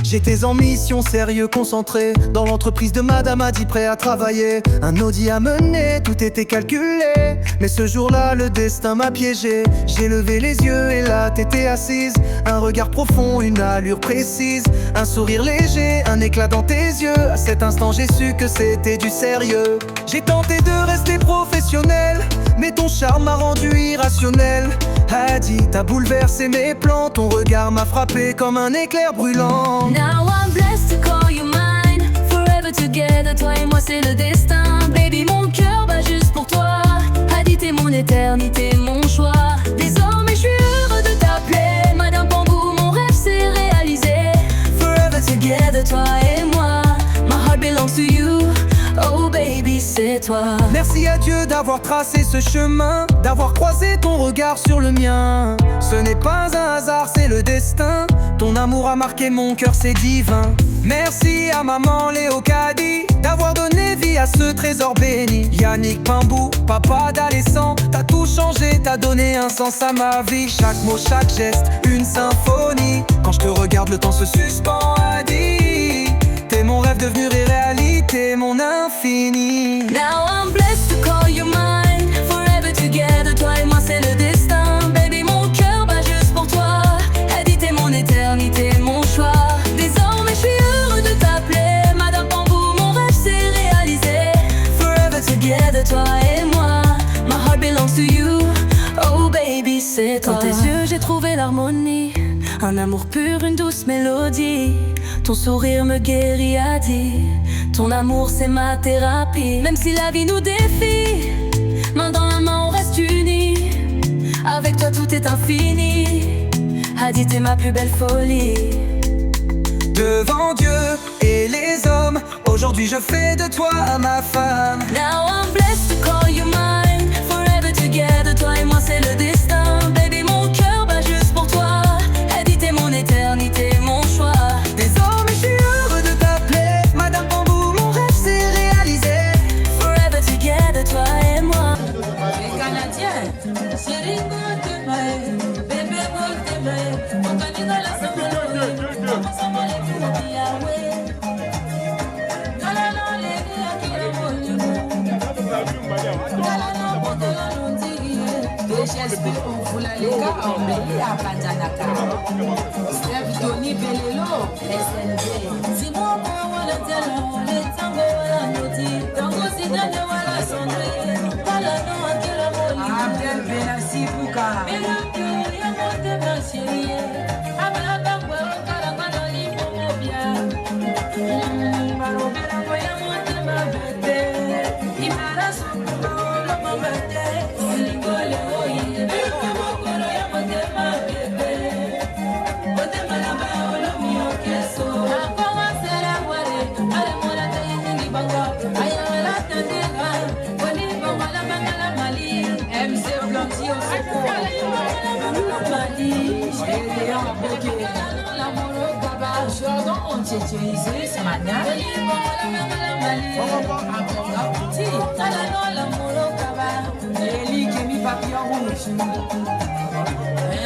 Speaker 18: J'étais en mission, sérieux, concentré. Dans l'entreprise de Madame Adi, prêt à travailler. Un Audi à mener, tout était calculé. Mais ce jour-là, le destin m'a piégé. J'ai levé les yeux et là, t'étais assise. Un regard profond, une allure précise. Un sourire léger, un éclat dans tes yeux. À cet instant, j'ai su que c'était du sérieux. J'ai tenté de rester professionnel, mais ton charme m'a rendu irrationnel. Hadi, t'as bouleversé mes plans, ton regard m'a frappé comme un éclair brûlant.
Speaker 7: Now I'm blessed to call you mine, forever together, toi et moi c'est le destin. Baby, mon cœur bat juste pour toi. Hadi, t'es mon éternité, mon choix. Désormais je suis heureux de t'appeler Madame Bambou, mon rêve s'est réalisé. Forever together, toi et moi. My heart belongs to you, oh baby c'est toi.
Speaker 18: Merci à Dieu d'avoir tracé ce chemin, d'avoir croisé ton regard sur le mien. Ce n'est pas un hasard, c'est le destin. Ton amour a marqué mon cœur, c'est divin. Merci à maman Léo Kadi d'avoir donné vie à ce trésor béni. Yannick Pimbou, papa d'Alessandre, t'as tout changé, t'as donné un sens à ma vie. Chaque mot, chaque geste, une symphonie. Quand je te regarde, le temps se suspend, Hadi. T'es mon rêve devenu réalité, mon infini.
Speaker 7: Now I'm blessed to call you mine, forever together, toi et moi c'est le destin. Baby, mon cœur bat juste pour toi. Hadi, t'es mon éternité, mon choix. Désormais je suis heureux de t'appeler Madame Bambou, mon rêve s'est réalisé. Forever together, toi et moi. My heart belongs to you, oh baby c'est toi. Dans tes yeux j'ai trouvé l'harmonie, un amour pur, une douce mélodie. Ton sourire me guérit, Hadi. Ton amour c'est ma thérapie. Même si la vie nous défie, main dans la main on reste unis. Avec toi tout est infini. Hadi, t'es ma plus belle folie.
Speaker 18: Devant Dieu et les hommes, aujourd'hui je fais de toi ma femme.
Speaker 7: Now I'm blessed to call you mine, forever together, toi et moi c'est le destin. Baby, mon cœur bat juste pour toi. Hadi, t'es mon éternité, mon choix.
Speaker 18: Désormais je suis heureux de t'appeler Madame Bambou, mon rêve s'est réalisé.
Speaker 7: Forever together, toi et moi.
Speaker 3: Les Canadiens, chérie, bébé, on connaît dans la GSP Ovulaleka Ambeli Apanjanaka Steph Tony Belelo SND Simon Wala Telo Le Tango Wala Noti Tango Sidane Wala Sondre Wala No Akira Moli Abdel Benassi Buka Belakyo Yamote Blancherie Abalaka Kwero Kalakano Lipo Mobia Marobera Yamote Mabete Imara Sukuba Olo Mabete Olingole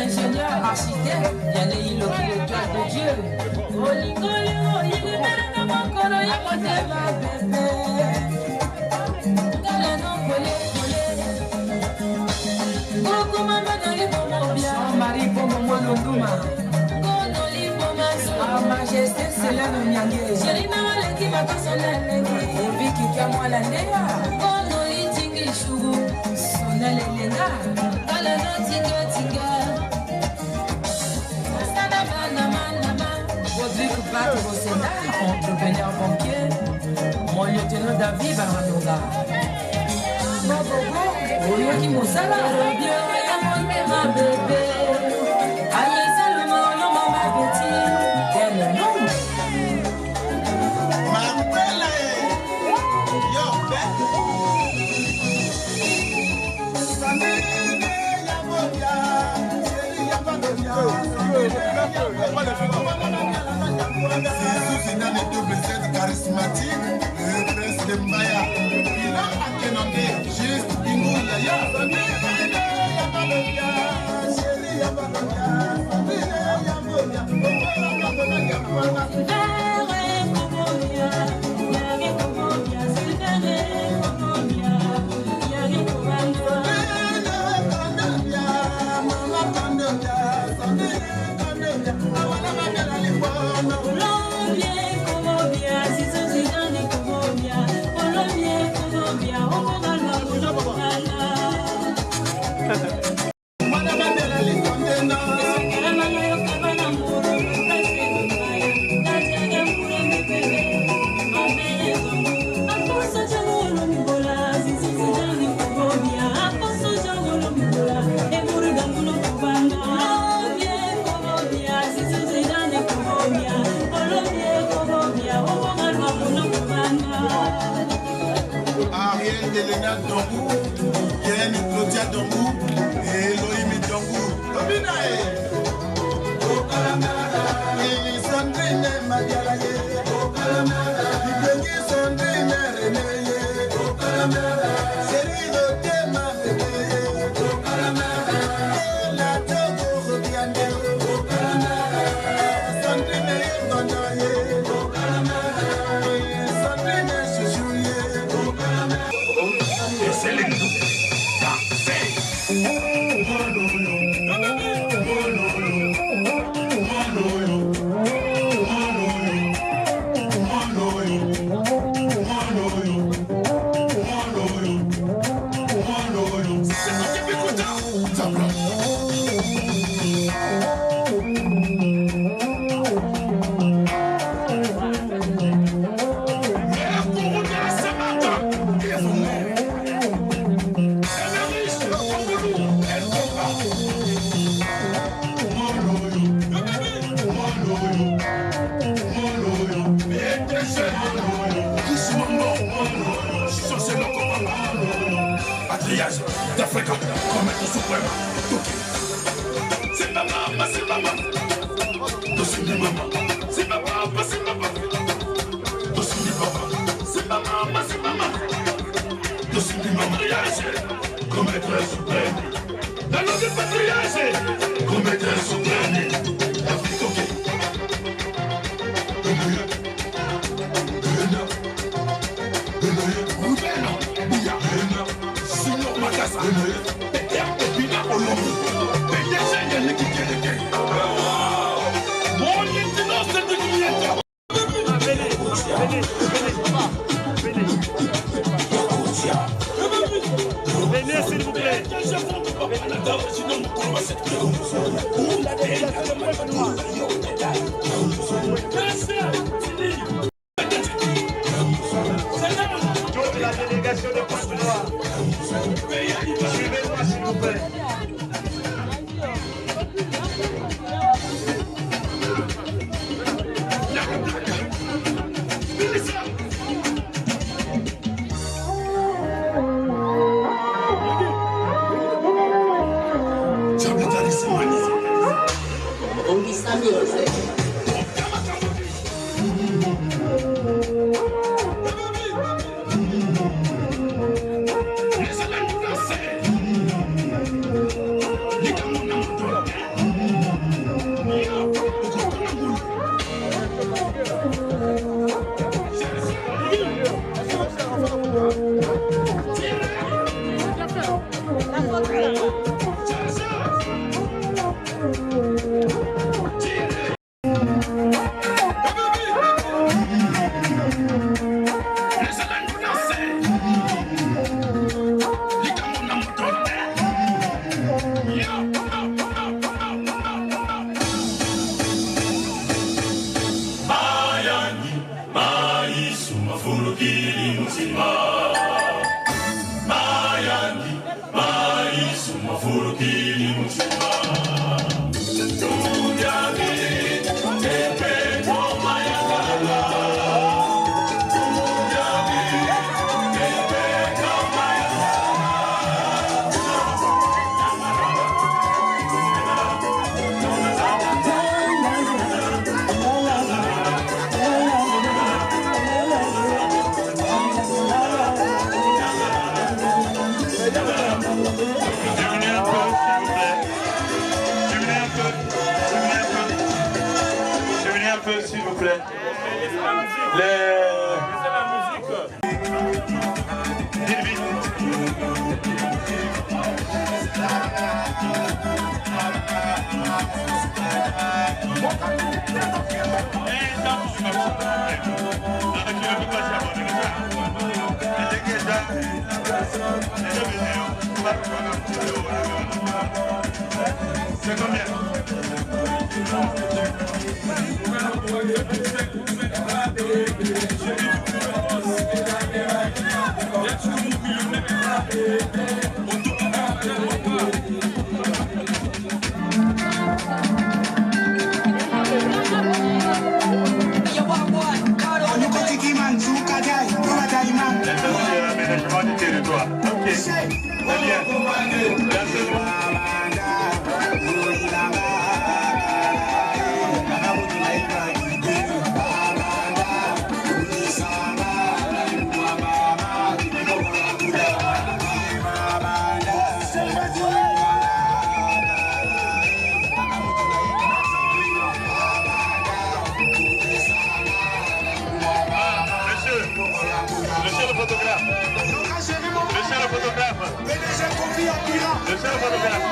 Speaker 3: ingénieur, architecte, bien il le cœur de Dieu. Olingolo, il est bien dans mon colo, il m'a dit ma bébé. Dans la non collé. Beaucoup maman dans les moments bien. Marie pour moi l'onduma. Gono li pour ma majesté, c'est là le nyangé. Chérie, maman, qui m'a pas son l'année. Et puis qui a moi l'année. Gono li tingi chou. Son l'élène. Rodrigo Pato Rosenda, entrepreneur banquier, mon lieutenant David Baranonga. Oyoki Moussala, Dieu, ma bébé. Allez, seulement, non, ma petite, quel nom.
Speaker 19: Sous-Sénat les double Z charismatique, le prince de Mbaya. Il a à Kenandé, juste Bingo Yaya. Ariel Delena Dongou, Ken Claudia Dongou, et Elohim Dongou. Obinae. Sandrine Madialaye, Ibengi Sandrine Reneye, Série de Tema Reneye, La Togo Robiane, Sandrine Dondoye, Sandrine Chouchouye.
Speaker 20: Patriage d'Africa, commettre suprême, c'est maman, c'est maman. Dossini maman, c'est maman, c'est maman. Dossini papa, c'est maman, c'est maman. Dossini maman, patriage, commettre suprême. Dans notre patriage, commettre suprême. L'Afrique, ok.
Speaker 1: Venez s'il vous plaît.
Speaker 13: La délégation de Côte-d'Ivoire. Suivez-moi s'il vous plaît.
Speaker 16: On dit ça, mais on sait.
Speaker 13: S'il vous plaît.
Speaker 20: C'est combien?
Speaker 17: Ok, c'est bien. Monsieur le photographe. Monsieur le photographe. Monsieur le photographe.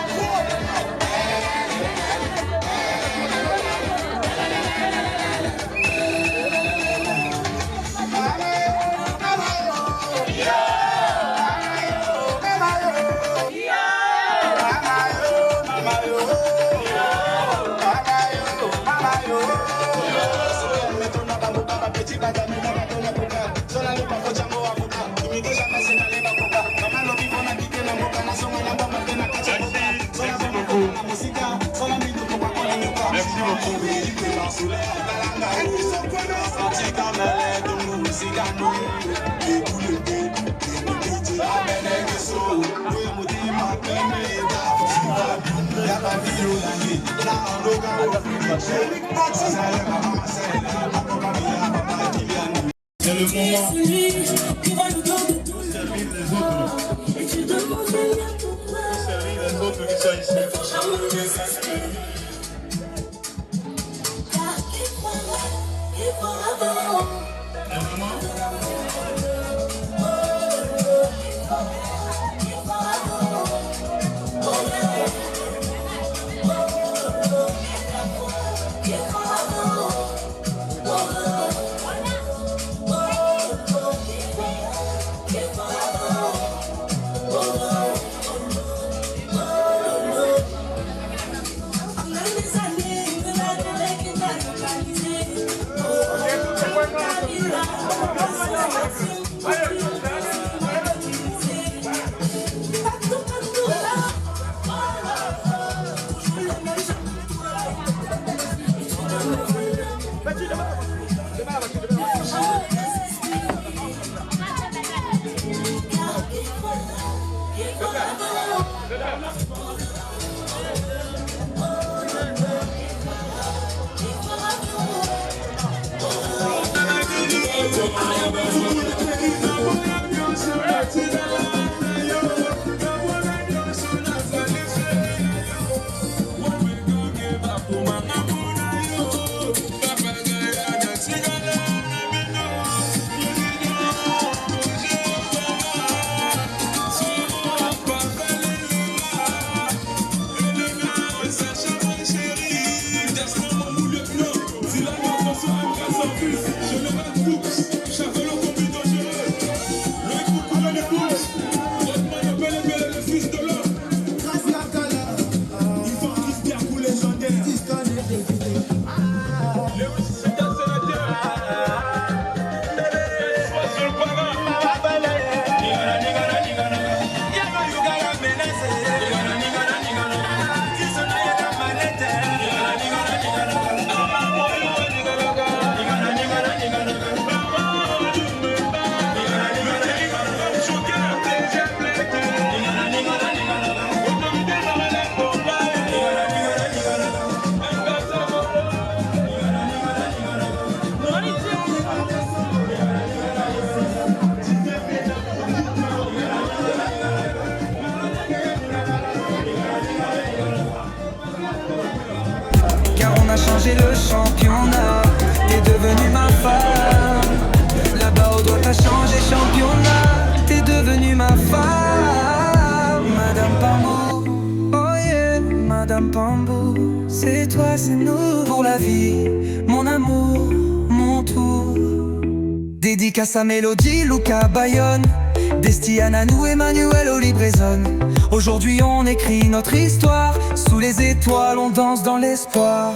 Speaker 17: Merci beaucoup.
Speaker 20: C'est le moment qui va nous donner tout servir les autres. Et tu demandes servir les autres qui sont ici.
Speaker 4: Changé le championnat, t'es devenue ma femme. Là-bas au doigt t'as changé championnat, t'es devenue ma femme. Madame Pambou, oh yeah, Madame Pambou. C'est toi, c'est nous pour la vie, mon amour, mon tour. Dédicace à Mélodie, Luca, Bayonne, Destiane, Anou, Emmanuel, Olibrezone. Aujourd'hui on écrit notre histoire, sous les étoiles on danse dans l'espoir.